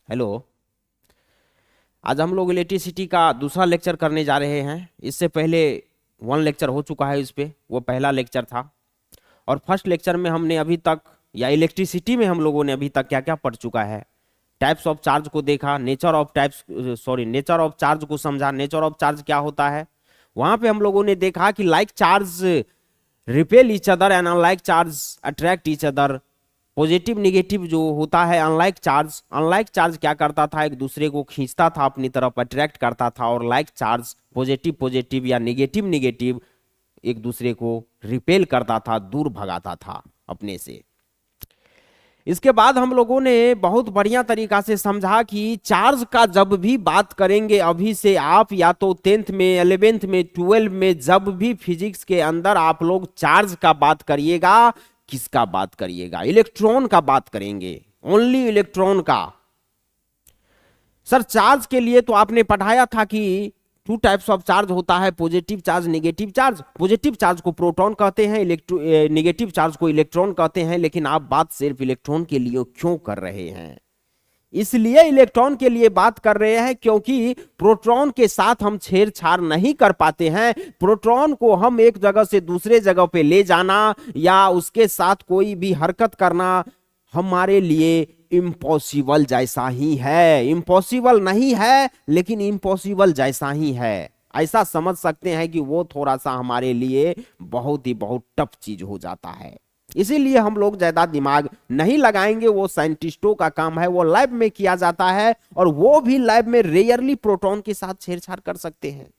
Hello. आज हम लोग इलेक्ट्रिसिटी का दूसरा लेक्चर करने जा रहे हैं। इससे पहले वन लेक्चर हो चुका है इस पे, वो पहला लेक्चर था। और फर्स्ट लेक्चर में हमने अभी तक, या इलेक्ट्रिसिटी में हम लोगों ने अभी तक क्या क्या पढ़ चुका है। टाइप्स ऑफ चार्ज को देखा, नेचर ऑफ चार्ज को समझा। नेचर ऑफ चार्ज क्या होता है, वहां पे हम लोगों ने देखा कि like charge repel each other and unlike charge attract each other. Positive negative जो होता है, अनलाइक चार्ज क्या करता था, एक दूसरे को खींचता था अपनी तरफ, अट्रैक्ट करता था। और लाइक चार्ज पॉजिटिव पॉजिटिव या निगेटिव निगेटिव एक दूसरे को रिपेल करता था, दूर भगाता था अपने से। इसके बाद हम लोगों ने बहुत बढ़िया तरीका से समझा कि चार्ज का जब भी बात करेंगे, अभी से आप या तो 10th में, 11th में, 12 में, जब भी फिजिक्स के अंदर आप लोग चार्ज का बात करिएगा, किसका बात करिएगा? इलेक्ट्रॉन का बात करेंगे, ओनली इलेक्ट्रॉन का। सर चार्ज के लिए तो आपने पढ़ाया था कि टू टाइप्स ऑफ चार्ज होता है, positive charge, negative charge. Positive charge को प्रोटॉन कहते हैं, नेगेटिव चार्ज को इलेक्ट्रॉन कहते हैं। लेकिन आप बात सिर्फ इलेक्ट्रॉन के लिए क्यों कर रहे हैं? इसलिए इलेक्ट्रॉन के लिए बात कर रहे हैं क्योंकि प्रोटॉन के साथ हम छेड़छाड़ नहीं कर पाते हैं। प्रोटॉन को हम एक जगह से दूसरे जगह पे ले जाना या उसके साथ कोई भी हरकत करना हमारे लिए इम्पॉसिबल जैसा ही है। इम्पॉसिबल नहीं है, लेकिन इम्पॉसिबल जैसा ही है। ऐसा समझ सकते हैं कि वो थोड़ा सा हमारे लिए बहुत टफ चीज हो जाता है। इसीलिए हम लोग ज्यादा दिमाग नहीं लगाएंगे, वो साइंटिस्टों का काम है, वो लैब में किया जाता है। और वो भी लैब में रेयरली प्रोटॉन के साथ छेड़छाड़ कर सकते हैं।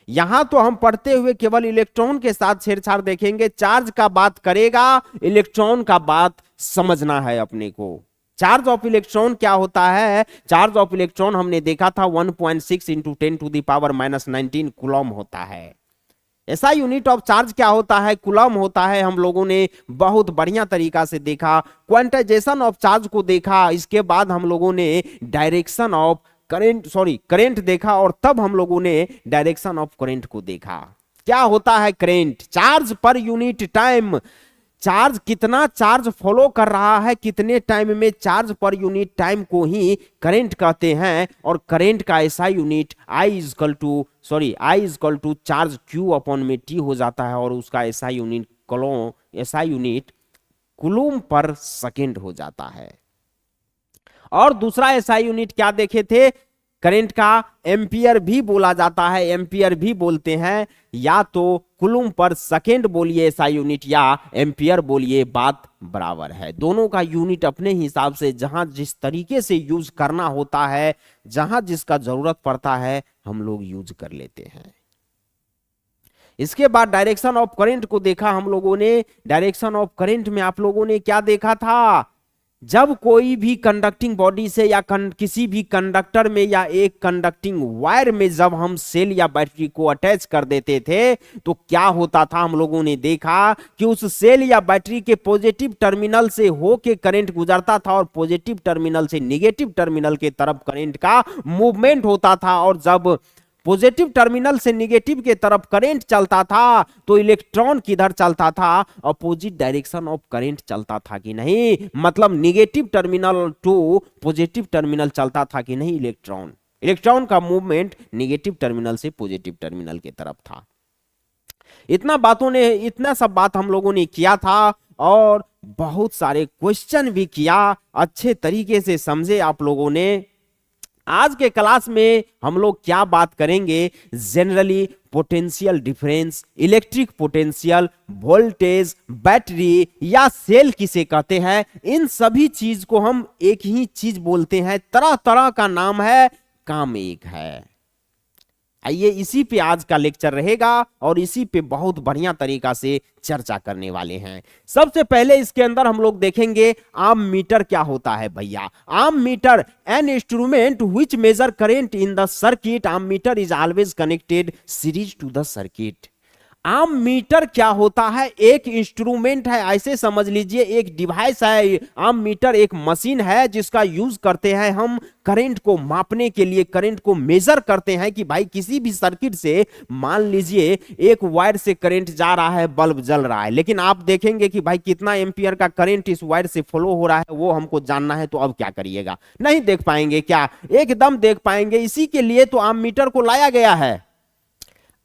यहां तो हम पढ़ते हुए केवल इलेक्ट्रॉन के साथ छेड़छाड़ देखेंगे। चार्ज का बात करेगा, इलेक्ट्रॉन का बात समझना है अपने को। चार्ज ऑफ इलेक्ट्रॉन क्या होता है? चार्ज ऑफ इलेक्ट्रॉन हमने देखा था 1.6 इंटू 10⁻⁻19 कूलम होता है। ऐसा यूनिट ऑफ चार्ज क्या होता है? कूलम होता है। हम लोगों ने बहुत बढ़िया तरीका से देखा, क्वांटाइजेशन ऑफ चार्ज को देखा। इसके बाद हम लोगों ने डायरेक्शन ऑफ करंट देखा, और तब हम लोगों ने डायरेक्शन ऑफ करंट को देखा। क्या होता है current? Charge per unit time. Charge कितना चार्ज फॉलो कर रहा है, कितने टाइम में, चार्ज पर यूनिट टाइम को ही करंट कहते हैं। और करंट का ऐसा unit I is equal to charge Q upon में T हो जाता है। और उसका ऐसा यूनिट कूलम पर सेकेंड हो जाता है। और दूसरा ऐसा यूनिट क्या देखे थे? करंट का एम्पियर भी बोला जाता है, एम्पियर भी बोलते हैं। या तो कूलम पर सेकेंड बोलिए ऐसा यूनिट, या एम्पियर बोलिए, बात बराबर है। दोनों का यूनिट अपने हिसाब से जहां जिस तरीके से यूज करना होता है, जहां जिसका जरूरत पड़ता है, हम लोग यूज कर लेते हैं। इसके बाद डायरेक्शन ऑफ करंट को देखा हम लोगों ने। डायरेक्शन ऑफ करंट में आप लोगों ने क्या देखा था? जब कोई भी कंडक्टिंग बॉडी से या किसी भी कंडक्टर में या एक कंडक्टिंग वायर में जब हम सेल या बैटरी को अटैच कर देते थे, तो क्या होता था? हम लोगों ने देखा कि उस सेल या बैटरी के पॉजिटिव टर्मिनल से होके करंट गुजरता था, और पॉजिटिव टर्मिनल से निगेटिव टर्मिनल के तरफ करंट का मूवमेंट होता था। और जब पॉजिटिव टर्मिनल से निगेटिव के तरफ करंट चलता था, तो इलेक्ट्रॉन किधर चलता था? अपोजिट डायरेक्शन ऑफ करंट चलता था कि नहीं? मतलब negative terminal to positive terminal चलता था कि नहीं? इलेक्ट्रॉन का मूवमेंट निगेटिव टर्मिनल से पॉजिटिव टर्मिनल की तरफ था। इतना सब बात हम लोगों ने किया था, और बहुत सारे क्वेश्चन भी किया, अच्छे तरीके से समझे आप लोगों ने। आज के क्लास में हम लोग क्या बात करेंगे? Generally potential difference, electric potential, voltage, battery या सेल किसे कहते हैं, इन सभी चीज को हम एक ही चीज बोलते हैं। तरह तरह का नाम है, काम एक है। आइए इसी पे आज का लेक्चर रहेगा, और इसी पे बहुत बढ़िया तरीका से चर्चा करने वाले हैं। सबसे पहले इसके अंदर हम लोग देखेंगे आम मीटर क्या होता है। भैया ammeter, an instrument which measure current in the circuit. Ammeter is always connected series to the circuit. Ammeter क्या होता है? एक इंस्ट्रूमेंट है, ऐसे समझ लीजिए, एक डिवाइस है। आम मीटर एक मशीन है जिसका यूज करते हैं हम करंट को मापने के लिए, करंट को मेजर करते हैं कि भाई किसी भी सर्किट से, मान लीजिए एक वायर से करंट जा रहा है, बल्ब जल रहा है, लेकिन आप देखेंगे कि भाई कितना एम्पियर का करंट इस वायर से फ्लो हो रहा है, वो हमको जानना है। तो अब क्या करिएगा? नहीं देख पाएंगे क्या? एकदम देख पाएंगे। इसी के लिए तो आम मीटर को लाया गया है।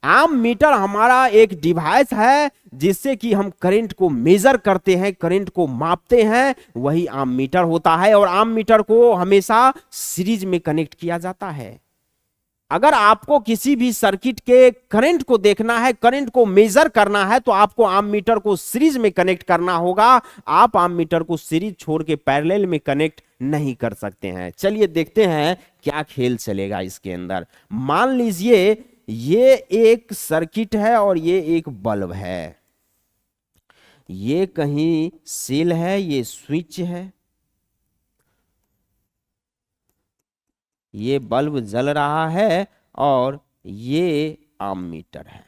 आम मीटर हमारा एक डिवाइस है जिससे कि हम करंट को मेजर करते हैं, करंट को मापते हैं, वही आम मीटर होता है। और आम मीटर को हमेशा सीरीज में कनेक्ट किया जाता है। अगर आपको किसी भी सर्किट के करंट को देखना है, करंट को मेजर करना है, तो आपको आम मीटर को सीरीज में कनेक्ट करना होगा। आप आम मीटर को सीरीज छोड़ के पैरेलल में कनेक्ट नहीं कर सकते हैं। चलिए देखते हैं क्या खेल चलेगा इसके अंदर। मान लीजिए ये एक सर्किट है और ये एक बल्ब है, ये कहीं सेल है, ये स्विच है, ये बल्ब जल रहा है और ये आम मीटर है।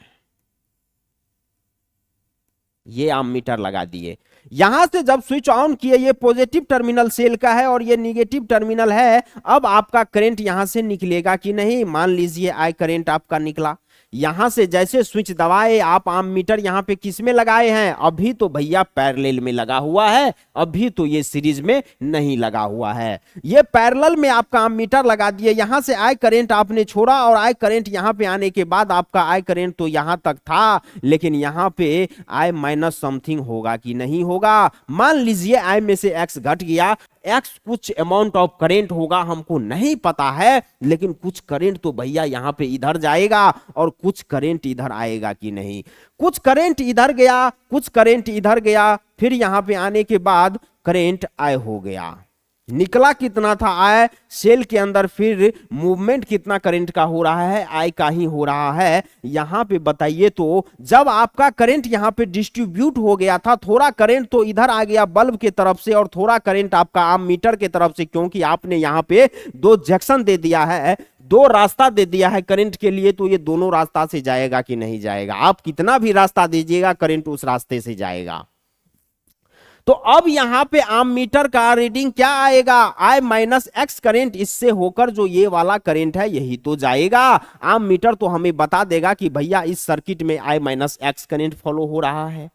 ये आम मीटर लगा दिए। यहां से जब स्विच ऑन किए, ये पॉजिटिव टर्मिनल सेल का है और ये निगेटिव टर्मिनल है। अब आपका करंट यहां से निकलेगा कि नहीं? मान लीजिए आई करंट आपका निकला। यहां से जैसे स्विच दबाए, आप आम मीटर यहां पे किस में लगाए हैं? अभी तो भैया पैरेलल में लगा हुआ है, अभी तो ये सीरीज में नहीं लगा हुआ है। ये पैरेलल में आपका आम मीटर लगा दिए। यहां से आई करंट आपने छोड़ा और आई करंट यहां पे आने के बाद आपका आई करंट तो यहां तक था, लेकिन यहां पे आई माइनस समथिंग होगा कि नहीं होगा? मान लीजिए आई में से एक्स घट गया, एक्स कुछ अमाउंट ऑफ करंट होगा, हमको नहीं पता है, लेकिन कुछ करंट तो भैया यहां पे इधर जाएगा और कुछ करंट इधर आएगा कि नहीं? कुछ करंट इधर गया, कुछ करंट इधर गया, फिर यहां पे आने के बाद करंट आई हो गया। निकला कितना था आई सेल के अंदर, फिर मूवमेंट कितना करंट का हो रहा है? आई का ही हो रहा है। यहां पे बताइए तो जब आपका करंट यहां पे डिस्ट्रीब्यूट हो गया था, थोड़ा करंट तो इधर आ गया बल्ब के तरफ से और थोड़ा करंट आपका आम मीटर के तरफ से, क्योंकि आपने यहां पे दो जंक्शन दे दिया है, दो रास्ता दे दिया है करंट के लिए। तो ये दोनों रास्ता से जाएगा कि नहीं जाएगा? आप कितना भी रास्ता दीजिएगा, करंट उस रास्ते से जाएगा। तो अब यहां पे आम मीटर का रीडिंग क्या आएगा? आई माइनस एक्स करंट, इससे होकर जो ये वाला करंट है यही तो जाएगा। आम मीटर तो हमें बता देगा कि भैया इस सर्किट में आई माइनस एक्स करंट फॉलो हो रहा है।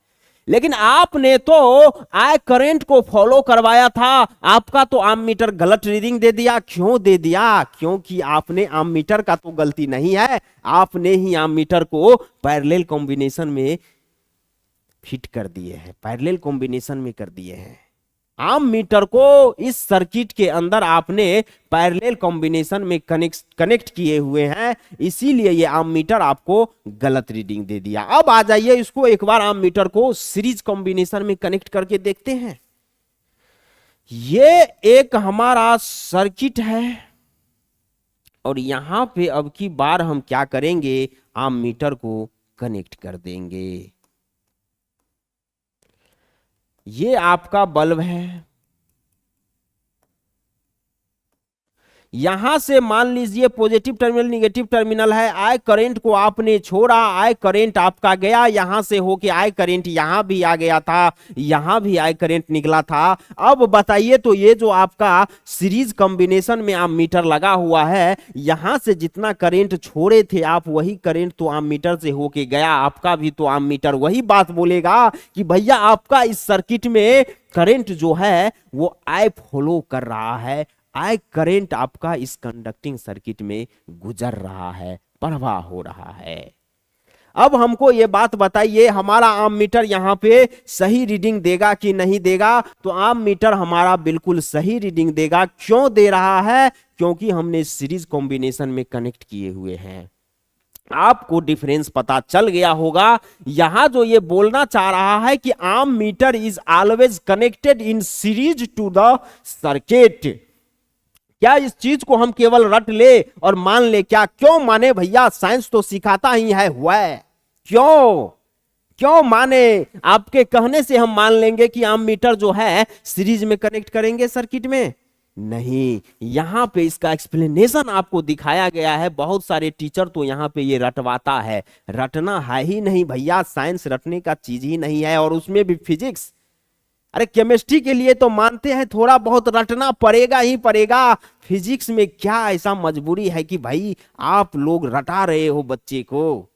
लेकिन आपने तो आई करंट को फॉलो करवाया था, आपका तो आम मीटर गलत रीडिंग दे दिया। क्यों दे दिया? क्योंकि आपने आम मीटर का तो गलती नहीं है, आपने ही आम मीटर को पैरेलल कॉम्बिनेशन में फिट कर दिए हैं, पैरेलल कॉम्बिनेशन में कर दिए हैं। आम मीटर को इस सर्किट के अंदर आपने पैरेलल कॉम्बिनेशन में कनेक्ट किए हुए हैं, इसीलिए ये आम मीटर आपको गलत रीडिंग दे दिया। अब आ जाइए इसको एक बार आम मीटर को सीरीज कॉम्बिनेशन में कनेक्ट करके देखते हैं। ये एक हमारा सर्किट है और यहां पे अब की बार हम क्या करेंगे? आम मीटर को कनेक्ट कर देंगे। ये आपका बल्ब है, यहां से मान लीजिए पॉजिटिव टर्मिनल निगेटिव टर्मिनल है। आई करंट को आपने छोड़ा, आई करंट आपका गया यहां से होके, आई करंट यहां भी आ गया था, यहां भी आई करंट निकला था। अब बताइए तो ये जो आपका सीरीज कॉम्बिनेशन में आम मीटर लगा हुआ है, यहां से जितना करंट छोड़े थे आप, वही करंट तो आम मीटर से होके गया। आपका भी तो आम मीटर वही बात बोलेगा कि भैया आपका इस सर्किट में करंट जो है वो आई फॉलो कर रहा है, आई करंट आपका इस कंडक्टिंग सर्किट में गुजर रहा है, प्रवाह हो रहा है। अब हमको ये बात बताइए, हमारा आम मीटर यहां पे सही रीडिंग देगा कि नहीं देगा? तो आम मीटर हमारा बिल्कुल सही रीडिंग देगा। क्यों दे रहा है? क्योंकि हमने सीरीज कॉम्बिनेशन में कनेक्ट किए हुए हैं। आपको डिफरेंस पता चल गया होगा। यहां जो ये बोलना चाह रहा है कि ammeter is always connected in series to the circuit. क्या इस चीज को हम केवल रट ले और मान ले क्या? क्यों माने भैया? साइंस तो सिखाता ही है हुआ है। क्यों क्यों माने? आपके कहने से हम मान लेंगे कि आम मीटर जो है सीरीज में कनेक्ट करेंगे सर्किट में। नहीं। यहाँ पे इसका एक्सप्लेनेशन आपको दिखाया गया है। बहुत सारे टीचर तो यहाँ पे ये रटवाता है, रटना है ही नहीं भैया, साइंस रटने का चीज ही नहीं है, और उसमें भी फिजिक्स। अरे केमिस्ट्री के लिए तो मानते हैं थोड़ा बहुत रटना पड़ेगा ही पड़ेगा, फिजिक्स में क्या ऐसा मजबूरी है कि भाई आप लोग रटा रहे हो बच्चे को।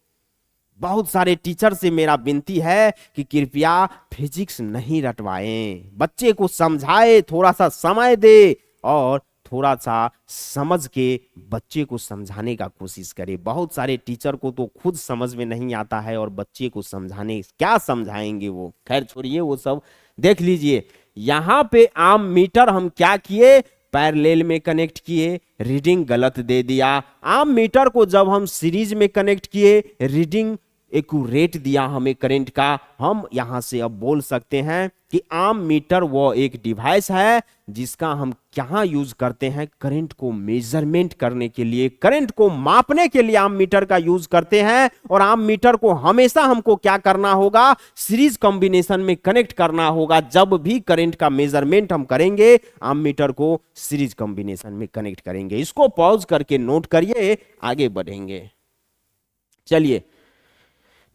बहुत सारे टीचर से मेरा विनती है कि कृपया फिजिक्स नहीं रटवाएं, बच्चे को समझाए, थोड़ा सा समय दे और थोड़ा सा समझ के बच्चे को समझाने का कोशिश करे। बहुत सारे टीचर को तो खुद समझ में नहीं आता है और बच्चे को समझाने क्या समझाएंगे वो। खैर छोड़िए वो सब, देख लीजिए यहाँ पे आम मीटर हम क्या किए, पैरेलल में कनेक्ट किए, रीडिंग गलत दे दिया। आम मीटर को जब हम सीरीज में कनेक्ट किए, रीडिंग एक्यूरेट दिया हमें करंट का। हम यहां से अब बोल सकते हैं कि आम मीटर वो एक डिवाइस है जिसका हम क्या यूज करते हैं, करंट को मेजरमेंट करने के लिए, करंट को मापने के लिए आम मीटर का यूज करते हैं। और आम मीटर को हमेशा हमको क्या करना होगा, सीरीज कॉम्बिनेशन में कनेक्ट करना होगा। जब भी करंट का मेजरमेंट हम करेंगे, आम मीटर को सीरीज कॉम्बिनेशन में कनेक्ट करेंगे। इसको पॉज करके नोट करिए, आगे बढ़ेंगे। चलिए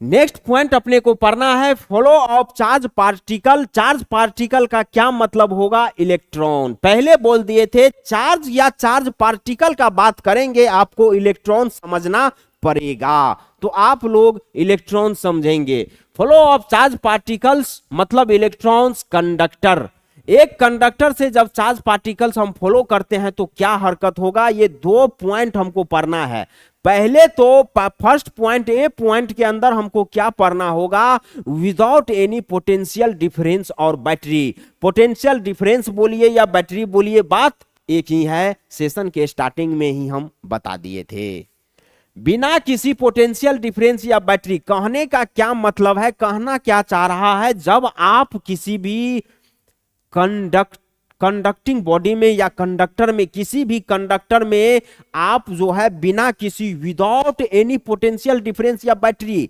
नेक्स्ट पॉइंट अपने को पढ़ना है, flow of charge particle. Charge particle का क्या मतलब होगा, इलेक्ट्रॉन। पहले बोल दिए थे चार्ज या चार्ज पार्टिकल का बात करेंगे आपको इलेक्ट्रॉन समझना पड़ेगा, तो आप लोग इलेक्ट्रॉन समझेंगे। फ्लो ऑफ चार्ज पार्टिकल्स मतलब इलेक्ट्रॉन्स, कंडक्टर। एक कंडक्टर से जब चार्ज पार्टिकल्स हम फॉलो करते हैं तो क्या हरकत होगा, ये दो पॉइंट हमको पढ़ना है। पहले तो फर्स्ट पॉइंट, ए पॉइंट के अंदर हमको क्या पढ़ना होगा, विदाउट एनी पोटेंशियल डिफरेंस और बैटरी। पोटेंशियल डिफरेंस बोलिए या बैटरी बोलिए, बात एक ही है, सेशन के स्टार्टिंग में ही हम बता दिए थे। बिना किसी पोटेंशियल डिफरेंस या बैटरी, कहने का क्या मतलब है, कहना क्या चाह रहा है, जब आप किसी भी कंडक्टिंग बॉडी में या कंडक्टर में, किसी भी कंडक्टर में आप जो है बिना किसी, विदाउट एनी पोटेंशियल डिफरेंस या बैटरी,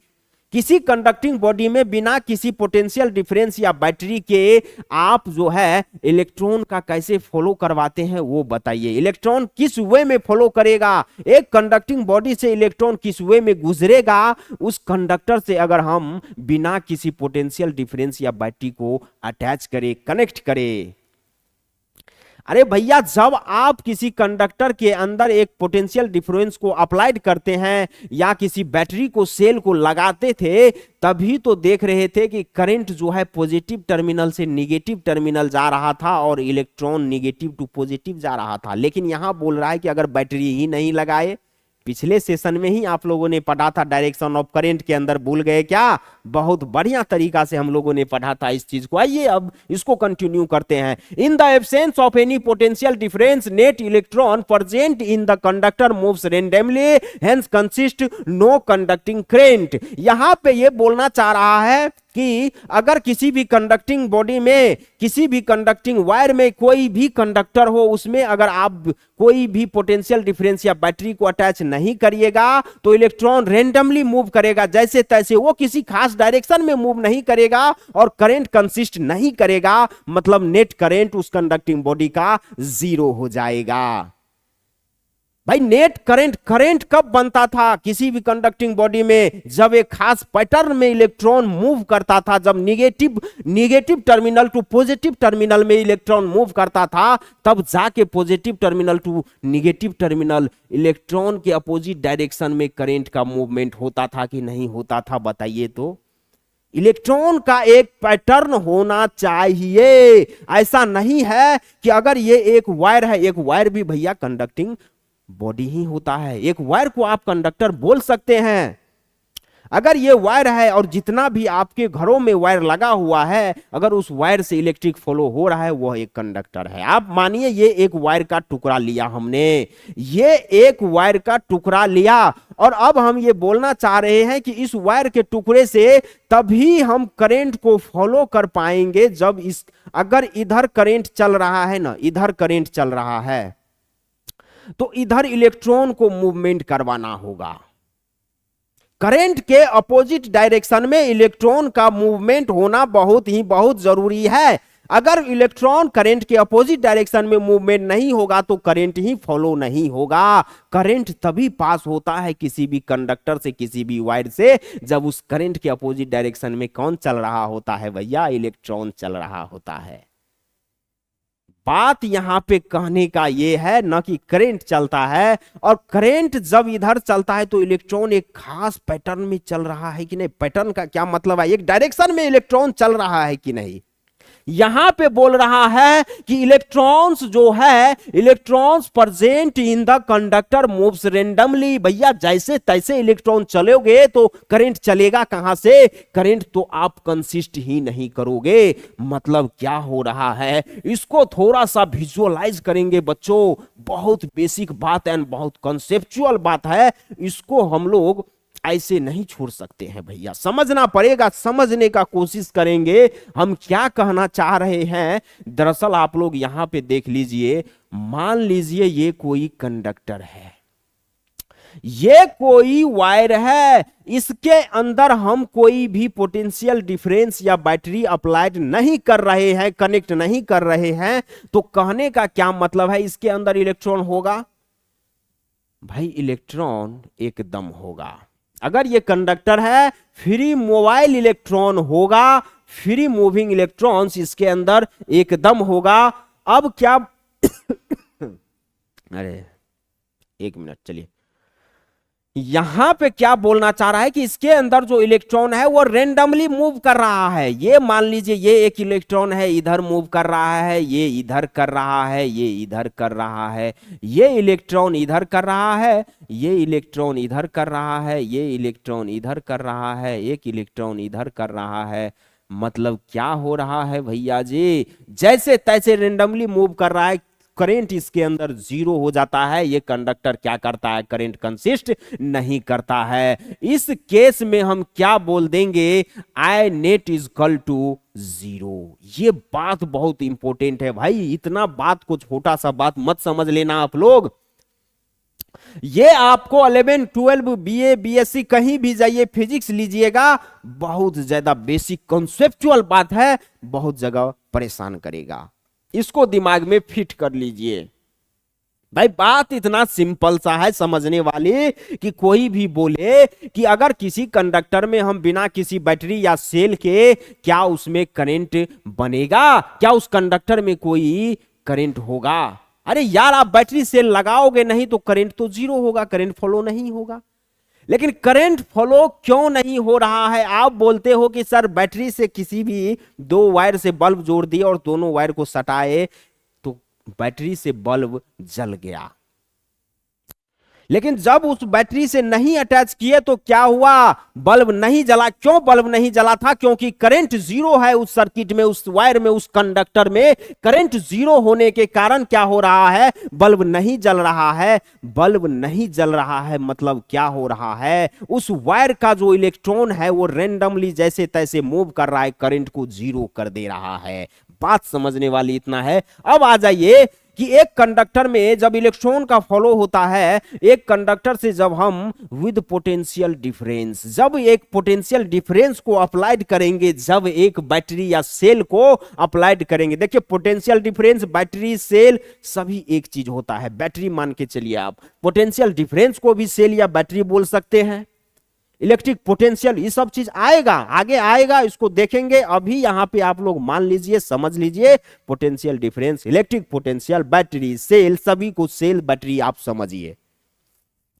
किसी कंडक्टिंग बॉडी में बिना किसी पोटेंशियल डिफरेंस या बैटरी के आप जो है इलेक्ट्रॉन का कैसे फॉलो करवाते हैं वो बताइए। इलेक्ट्रॉन किस वे में फॉलो करेगा, एक कंडक्टिंग बॉडी से इलेक्ट्रॉन किस वे में गुजरेगा, उस कंडक्टर से अगर हम बिना किसी पोटेंशियल डिफरेंस या बैटरी को अटैच करें, कनेक्ट करें। अरे भैया जब आप किसी कंडक्टर के अंदर एक पोटेंशियल डिफरेंस को अप्लाइड करते हैं या किसी बैटरी को, सेल को लगाते थे, तभी तो देख रहे थे कि करंट जो है पॉजिटिव टर्मिनल से निगेटिव टर्मिनल जा रहा था और इलेक्ट्रॉन निगेटिव टू पॉजिटिव जा रहा था। लेकिन यहां बोल रहा है कि अगर बैटरी ही नहीं लगाए, पिछले सेशन में ही आप लोगों ने पढ़ा था डायरेक्शन ऑफ करंट के अंदर, भूल गए क्या, बहुत बढ़िया तरीका से हम लोगों ने पढ़ा था इस चीज को। आइए अब इसको कंटिन्यू करते हैं। In the absence of any potential difference, net electron present in the conductor moves randomly, hence consist no conducting current. यहां पे ये बोलना चाह रहा है कि अगर किसी भी कंडक्टिंग बॉडी में, किसी भी कंडक्टिंग वायर में कोई भी कंडक्टर हो, उसमें अगर आप कोई भी पोटेंशियल डिफरेंस या बैटरी को अटैच नहीं करिएगा तो इलेक्ट्रॉन रैंडमली मूव करेगा, जैसे तैसे, वो किसी खास डायरेक्शन में मूव नहीं करेगा और करंट कंसिस्ट नहीं करेगा, मतलब नेट करंट उस कंडक्टिंग बॉडी का 0 हो जाएगा। भाई नेट करंट, करंट कब बनता था किसी भी कंडक्टिंग बॉडी में, जब एक खास पैटर्न में इलेक्ट्रॉन मूव करता था, जब negative terminal to positive terminal में इलेक्ट्रॉन मूव करता था, तब जाके positive terminal to negative terminal electron के अपोजिट डायरेक्शन में करंट का मूवमेंट होता था कि नहीं होता था, बताइए तो। इलेक्ट्रॉन का एक पैटर्न होना चाहिए, ऐसा नहीं है कि अगर ये एक वायर है, एक वायर भी भैया कंडक्टिंग बॉडी ही होता है, एक वायर को आप कंडक्टर बोल सकते हैं। अगर ये वायर है और जितना भी आपके घरों में वायर लगा हुआ है, अगर उस वायर से इलेक्ट्रिक फ्लो हो रहा है, वह एक कंडक्टर है। आप मानिए ये एक वायर का टुकड़ा लिया हमने, ये एक वायर का टुकड़ा लिया और अब हम ये बोलना चाह रहे हैं कि इस वायर के टुकड़े से तभी हम करंट को फॉलो कर पाएंगे जब अगर इधर करंट चल रहा है ना, इधर करंट चल रहा है, तो इधर इलेक्ट्रॉन को मूवमेंट करवाना होगा। करंट के अपोजिट डायरेक्शन में इलेक्ट्रॉन का मूवमेंट होना बहुत जरूरी है। अगर इलेक्ट्रॉन करंट के अपोजिट डायरेक्शन में मूवमेंट नहीं होगा तो करंट ही फॉलो नहीं होगा। करंट तभी पास होता है किसी भी कंडक्टर से, किसी भी वायर से, जब उस करंट के अपोजिट डायरेक्शन में कौन चल रहा होता है भैया? इलेक्ट्रॉन चल रहा होता है। बात यहां पे कहने का ये है ना कि करंट चलता है, और करंट जब इधर चलता है तो इलेक्ट्रॉन एक खास पैटर्न में चल रहा है कि नहीं। पैटर्न का क्या मतलब है? एक डायरेक्शन में इलेक्ट्रॉन चल रहा है कि नहीं। यहां पे बोल रहा है कि इलेक्ट्रॉन्स जो है, electrons present in the conductor moves randomly. भैया जैसे तैसे इलेक्ट्रॉन चलोगे तो करंट चलेगा कहां से? करंट तो आप कंसिस्ट ही नहीं करोगे। मतलब क्या हो रहा है, इसको थोड़ा सा विजुअलाइज करेंगे बच्चों। बहुत बेसिक बात एंड बहुत कंसेप्चुअल बात है, इसको हम लोग ऐसे नहीं छोड़ सकते हैं भैया, समझना पड़ेगा। समझने का कोशिश करेंगे हम क्या कहना चाह रहे हैं। दरअसल आप लोग यहां पे देख लीजिए, मान लीजिए ये कोई कंडक्टर है, ये कोई वायर है, इसके अंदर हम कोई भी पोटेंशियल डिफरेंस या बैटरी अप्लाइड नहीं कर रहे हैं, कनेक्ट नहीं कर रहे हैं। तो कहने का क्या मतलब है, इसके अंदर इलेक्ट्रॉन होगा? भाई इलेक्ट्रॉन एकदम होगा। अगर ये कंडक्टर है, फ्री मोबाइल इलेक्ट्रॉन होगा, फ्री मूविंग इलेक्ट्रॉन्स इसके अंदर एकदम होगा। अब क्या अरे एक मिनट, चलिए यहां पे क्या बोलना चाह रहा है कि इसके अंदर जो इलेक्ट्रॉन है वो रेंडमली मूव कर रहा है। ये मान लीजिए ये एक इलेक्ट्रॉन है, इधर मूव कर रहा है, ये इधर कर रहा है, ये इधर कर रहा है, ये इलेक्ट्रॉन इधर कर रहा है, ये इलेक्ट्रॉन इधर कर रहा है, ये इलेक्ट्रॉन इधर कर रहा है, एक इलेक्ट्रॉन इधर कर रहा है। मतलब क्या हो रहा है भैया जी, जैसे तैसे रेंडमली मूव कर रहा है। करंट इसके अंदर जीरो हो जाता है। ये कंडक्टर क्या करता है? करंट कंसिस्ट नहीं करता है। इस केस में हम क्या बोल देंगे? I net is equal to zero. ये बात बहुत इंपॉर्टेंट है भाई, इतना बात को छोटा सा बात मत समझ लेना आप लोग। ये आपको 11 12 बीए बीएससी कहीं भी जाइए, फिजिक्स लीजिएगा, बहुत ज्यादा बेसिक कॉन्सेप्चुअल बात है, बहुत जगह परेशान करेगा। इसको दिमाग में फिट कर लीजिए भाई। बात इतना सिंपल सा है समझने वाली, कि कोई भी बोले कि अगर किसी कंडक्टर में हम बिना किसी बैटरी या सेल के, क्या उसमें करंट बनेगा? क्या उस कंडक्टर में कोई करंट होगा? अरे यार, आप बैटरी सेल लगाओगे नहीं तो करंट तो जीरो होगा, करंट फॉलो नहीं होगा। लेकिन करंट फॉलो क्यों नहीं हो रहा है? आप बोलते हो कि सर बैटरी से किसी भी दो वायर से बल्ब जोड़ दिए और दोनों वायर को सटाए तो बैटरी से बल्ब जल गया। लेकिन जब उस बैटरी से नहीं अटैच किए तो क्या हुआ? बल्ब नहीं जला। क्यों बल्ब नहीं जला था? क्योंकि करंट जीरो है उस सर्किट में, उस वायर में, उस कंडक्टर में। करंट जीरो होने के कारण क्या हो रहा है? बल्ब नहीं जल रहा है। बल्ब नहीं जल रहा है मतलब क्या हो रहा है? उस वायर का जो इलेक्ट्रॉन है वो रेंडमली जैसे तैसे मूव कर रहा है, करंट को जीरो कर दे रहा है। बात समझने वाली इतना है। अब आ जाइए कि एक कंडक्टर में जब इलेक्ट्रॉन का फॉलो होता है, एक कंडक्टर से जब हम विद पोटेंशियल डिफरेंस, जब एक पोटेंशियल डिफरेंस को अप्लाइड करेंगे, जब एक बैटरी या सेल को अप्लाइड करेंगे। देखिए पोटेंशियल डिफरेंस, बैटरी, सेल सभी एक चीज होता है। बैटरी मान के चलिए आप, पोटेंशियल डिफरेंस को भी सेल या बैटरी बोल सकते हैं। इलेक्ट्रिक पोटेंशियल, ये सब चीज आएगा, आगे आएगा, इसको देखेंगे। अभी यहां पे आप लोग मान लीजिए, समझ लीजिए, potential difference, electric potential, battery, cell, सभी को सेल बैटरी आप समझिए,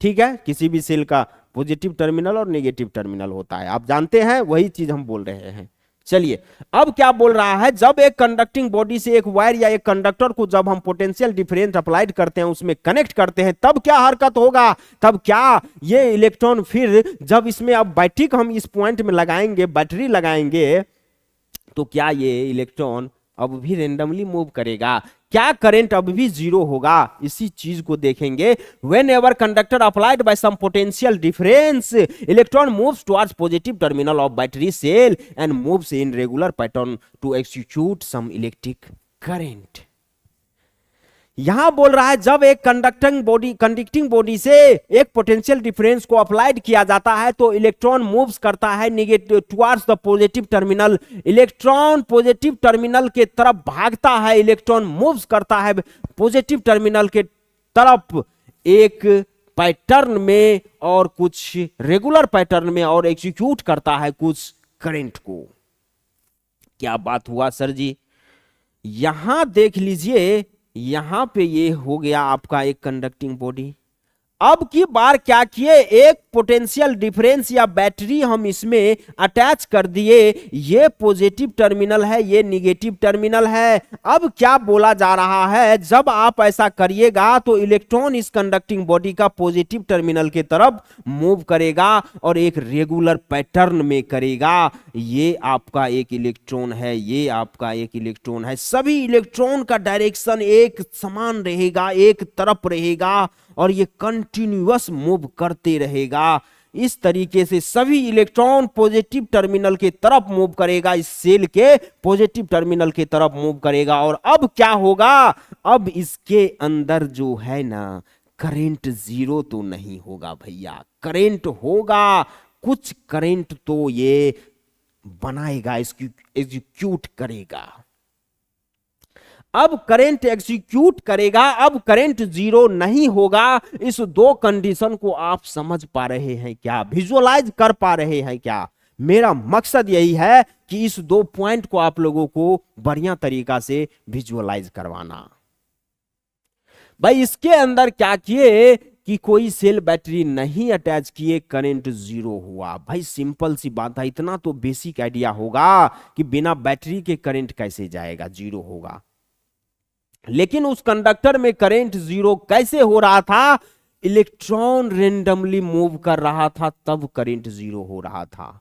ठीक है। किसी भी सेल का पॉजिटिव टर्मिनल और नेगेटिव टर्मिनल होता है, आप जानते हैं, वही चीज हम बोल रहे हैं। चलिए अब क्या बोल रहा है, जब एक कंडक्टिंग बॉडी से एक वायर या एक कंडक्टर को जब हम पोटेंशियल डिफरेंस अप्लाइड करते हैं, उसमें कनेक्ट करते हैं, तब क्या हरकत होगा? तब क्या ये इलेक्ट्रॉन फिर जब इसमें अब बैटरी हम इस पॉइंट में लगाएंगे, बैटरी लगाएंगे, तो क्या ये इलेक्ट्रॉन अब भी रेंडमली मूव करेगा? क्या करंट अब भी जीरो होगा? इसी चीज को देखेंगे। Whenever conductor applied by some potential difference, electron moves towards positive terminal of battery cell and moves in regular pattern to execute some electric current. यहां बोल रहा है जब एक कंडक्टिंग बॉडी से एक पोटेंशियल डिफरेंस को अप्लाइड किया जाता है तो इलेक्ट्रॉन मूव्स करता है negative towards the positive terminal. Electron positive terminal के तरफ भागता है, इलेक्ट्रॉन मूव्स करता है पॉजिटिव टर्मिनल के तरफ एक पैटर्न में और कुछ रेगुलर पैटर्न में और एग्जीक्यूट करता है कुछ करंट को। क्या बात हुआ सर जी? यहां देख लीजिए, यहां पे ये हो गया आपका एक कंडक्टिंग बॉडी। अब की बार क्या किए, एक पोटेंशियल डिफरेंस या बैटरी हम इसमें अटैच कर दिए। ये पॉजिटिव टर्मिनल है, ये निगेटिव टर्मिनल है। अब क्या बोला जा रहा है, जब आप ऐसा करिएगा तो इलेक्ट्रॉन इस कंडक्टिंग बॉडी का पॉजिटिव टर्मिनल के तरफ मूव करेगा और एक रेगुलर पैटर्न में करेगा। ये आपका एक इलेक्ट्रॉन है, ये आपका एक इलेक्ट्रॉन है। सभी इलेक्ट्रॉन का डायरेक्शन एक समान रहेगा, एक तरफ रहेगा और ये कंटिन्यूअस मूव करते रहेगा। इस तरीके से सभी इलेक्ट्रॉन पॉजिटिव टर्मिनल के तरफ मूव करेगा, इस सेल के पॉजिटिव टर्मिनल के तरफ मूव करेगा। और अब क्या होगा, अब इसके अंदर जो है ना करंट जीरो तो नहीं होगा भैया, करंट होगा, कुछ करंट तो ये बनाएगा, एग्जीक्यूट करेगा। अब करंट एग्जीक्यूट करेगा, अब करंट जीरो नहीं होगा। इस दो कंडीशन को आप समझ पा रहे हैं क्या, विजुअलाइज कर पा रहे हैं क्या? मेरा मकसद यही है कि इस दो पॉइंट को आप लोगों को बढ़िया तरीका से विजुअलाइज करवाना। भाई इसके अंदर क्या किए कि कोई सेल बैटरी नहीं अटैच किए, करंट जीरो हुआ। भाई सिंपल सी बात है, इतना तो बेसिक आइडिया होगा कि बिना बैटरी के करंट कैसे जाएगा, जीरो होगा। लेकिन उस कंडक्टर में करंट जीरो कैसे हो रहा था, इलेक्ट्रॉन रेंडमली मूव कर रहा था तब करंट जीरो हो रहा था।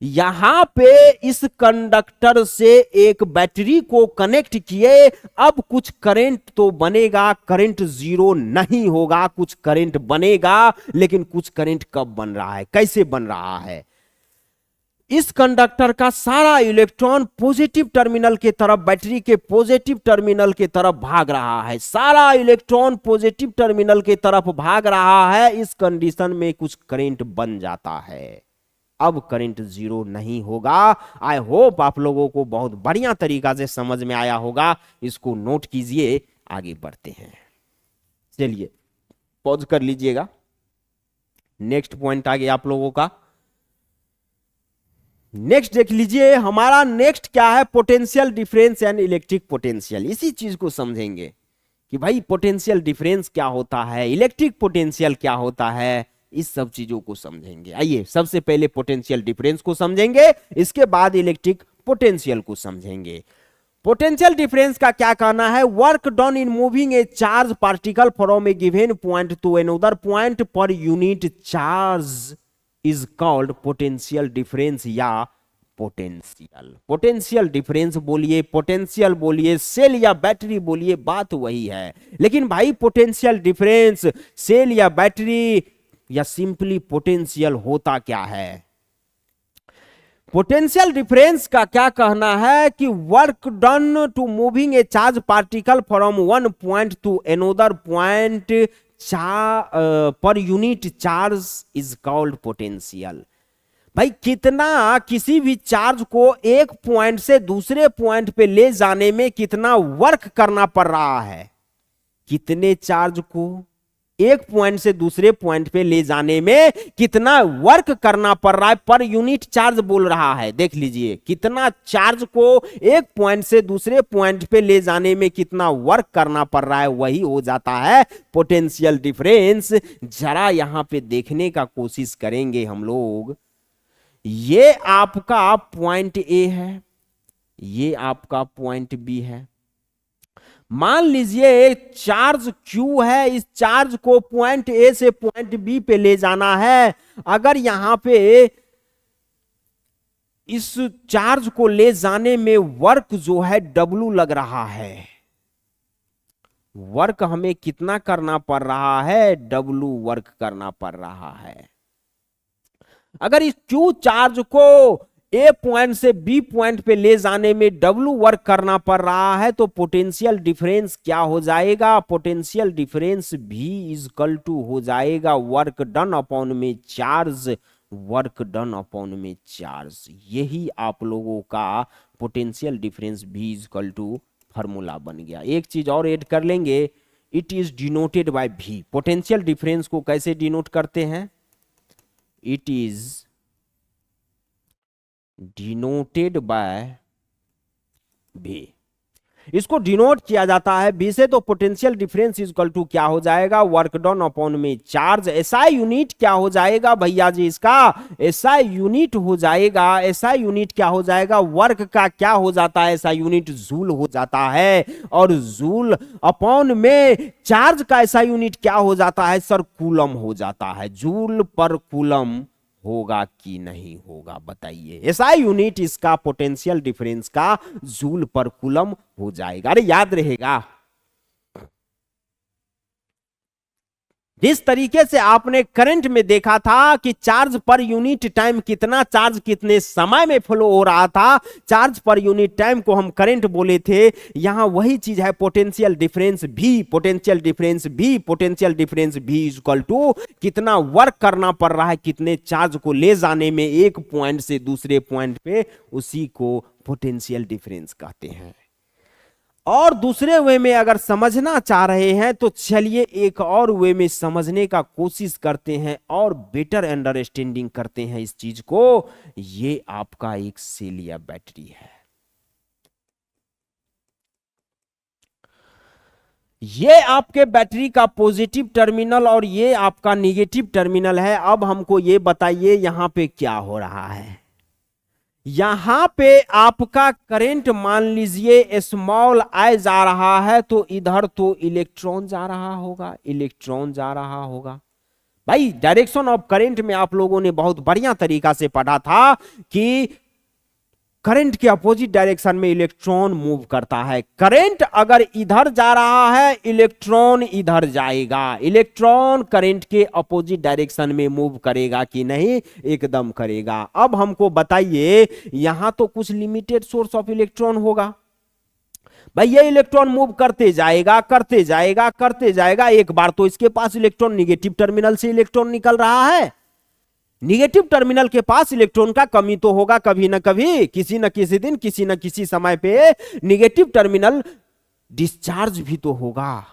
यहां पे इस कंडक्टर से एक बैटरी को कनेक्ट किए, अब कुछ करंट तो बनेगा, करंट जीरो नहीं होगा, कुछ करंट बनेगा। लेकिन कुछ करंट कब बन रहा है, कैसे बन रहा है, इस कंडक्टर का सारा इलेक्ट्रॉन पॉजिटिव टर्मिनल के तरफ, बैटरी के पॉजिटिव टर्मिनल के तरफ भाग रहा है। सारा इलेक्ट्रॉन पॉजिटिव टर्मिनल के तरफ भाग रहा है। इस कंडीशन में कुछ करंट बन जाता है, अब करंट जीरो नहीं होगा। आई होप आप लोगों को बहुत बढ़िया तरीका से समझ में आया होगा। इसको नोट कीजिए, आगे बढ़ते हैं। चलिए पॉज कर लीजिएगा। नेक्स्ट पॉइंट आ गया आप लोगों का। नेक्स्ट देख लीजिए, हमारा नेक्स्ट क्या है, potential difference and electric potential. इसी चीज को समझेंगे कि भाई पोटेंशियल डिफरेंस क्या होता है, इलेक्ट्रिक पोटेंशियल क्या होता है, इस सब चीजों को समझेंगे। आइए सबसे पहले पोटेंशियल डिफरेंस को समझेंगे, इसके बाद इलेक्ट्रिक पोटेंशियल को समझेंगे। पोटेंशियल डिफरेंस का क्या कहना है, work done in moving a charge particle from A given point to another point per unit charge is called potential difference या पोटेंशियल। पोटेंशियल डिफरेंस बोलिए, पोटेंशियल बोलिए, सेल या बैटरी बोलिए, बात वही है। लेकिन भाई पोटेंशियल डिफरेंस, सेल या बैटरी या सिंपली पोटेंशियल होता क्या है? पोटेंशियल डिफरेंस का क्या कहना है कि work done to moving a charge particle from one point to another point per unit charge is called potential. भाई कितना, किसी भी चार्ज को एक पॉइंट से दूसरे पॉइंट पे ले जाने में कितना वर्क करना पड़ रहा है, कितने चार्ज को एक पॉइंट से दूसरे पॉइंट पे ले जाने में कितना वर्क करना पड़ रहा है, पर यूनिट चार्ज बोल रहा है। देख लीजिए, कितना चार्ज को एक पॉइंट से दूसरे पॉइंट पे ले जाने में कितना वर्क करना पड़ रहा है, वही हो जाता है पोटेंशियल डिफरेंस। जरा यहां पे देखने का कोशिश करेंगे हम लोग। ये आपका पॉइंट ए है, ये आपका पॉइंट बी है। मान लीजिए चार्ज Q है, इस चार्ज को पॉइंट ए से पॉइंट बी पे ले जाना है। अगर यहां पे इस चार्ज को ले जाने में वर्क जो है W लग रहा है, वर्क हमें कितना करना पड़ रहा है, W वर्क करना पड़ रहा है। अगर इस Q चार्ज को ए पॉइंट से बी पॉइंट पे ले जाने में डब्ल्यू वर्क करना पड़ रहा है, तो पोटेंशियल डिफरेंस क्या हो जाएगा? पोटेंशियल डिफरेंस भी इक्वल टू हो जाएगा वर्क डन अपॉन में चार्ज, वर्क डन अपॉन में चार्ज। यही आप लोगों का पोटेंशियल डिफरेंस भी इक्वल टू फार्मूला बन गया। एक चीज और ऐड कर लेंगे, इट इज डिनोटेड बाय भी। पोटेंशियल डिफरेंस को कैसे डिनोट करते हैं? इट इज डिनोटेड बाय भी। इसको डिनोट किया जाता है बी से, तो पोटेंशियल डिफरेंस इक्वल टू क्या हो जाएगा? वर्क डन अपॉन में चार्ज। एसआई यूनिट क्या हो जाएगा भैया जी? इसका एसआई यूनिट हो जाएगा, एसआई यूनिट क्या हो जाएगा? वर्क का क्या हो जाता है? एसआई यूनिट जूल हो जाता है, और जूल अपॉन में चार्ज का एसआई यूनिट क्या हो जाता है सर? कूलम हो जाता है। जूल पर कूलम होगा कि नहीं होगा बताइए? एसआई यूनिट इसका पोटेंशियल डिफरेंस का जूल पर कूलम हो जाएगा। अरे याद रहेगा। जिस तरीके से आपने करंट में देखा था कि चार्ज पर यूनिट टाइम कितना चार्ज कितने समय में फ्लो हो रहा था, चार्ज पर यूनिट टाइम को हम करंट बोले थे, यहां वही चीज है पोटेंशियल डिफरेंस भी। पोटेंशियल डिफरेंस भी, पोटेंशियल डिफरेंस भी इक्वल टू कितना वर्क करना पड़ रहा है कितने चार्ज को ले जाने में एक पॉइंट से दूसरे पॉइंट पे, उसी को पोटेंशियल डिफरेंस कहते हैं। और दूसरे वे में अगर समझना चाह रहे हैं तो चलिए एक और वे में समझने का कोशिश करते हैं और बेटर अंडरस्टैंडिंग करते हैं इस चीज को। ये आपका एक सेल या बैटरी है, ये आपके बैटरी का पॉजिटिव टर्मिनल और ये आपका निगेटिव टर्मिनल है। अब हमको ये बताइए यहां पे क्या हो रहा है? यहां पे आपका करंट मान लीजिए स्मॉल आई जा रहा है, तो इधर तो इलेक्ट्रॉन जा रहा होगा, इलेक्ट्रॉन जा रहा होगा। भाई डायरेक्शन ऑफ करंट में आप लोगों ने बहुत बढ़िया तरीका से पढ़ा था कि करंट के अपोजिट डायरेक्शन में इलेक्ट्रॉन मूव करता है। करंट अगर इधर जा रहा है, इलेक्ट्रॉन इधर जाएगा। इलेक्ट्रॉन करंट के अपोजिट डायरेक्शन में मूव करेगा कि नहीं? एकदम करेगा। अब हमको बताइए, यहां तो कुछ लिमिटेड सोर्स ऑफ इलेक्ट्रॉन होगा। भाई ये इलेक्ट्रॉन मूव करते जाएगा, करते जाएगा, करते जाएगा। एक बार तो इसके पास इलेक्ट्रॉन निगेटिव टर्मिनल से इलेक्ट्रॉन निकल रहा है। निगेटिव टर्मिनल के पास इलेक्ट्रॉन का कमी तो होगा कभी ना कभी, किसी न किसी दिन, किसी न किसी समय पे निगेटिव टर्मिनल डिस्चार्ज भी तो होगा।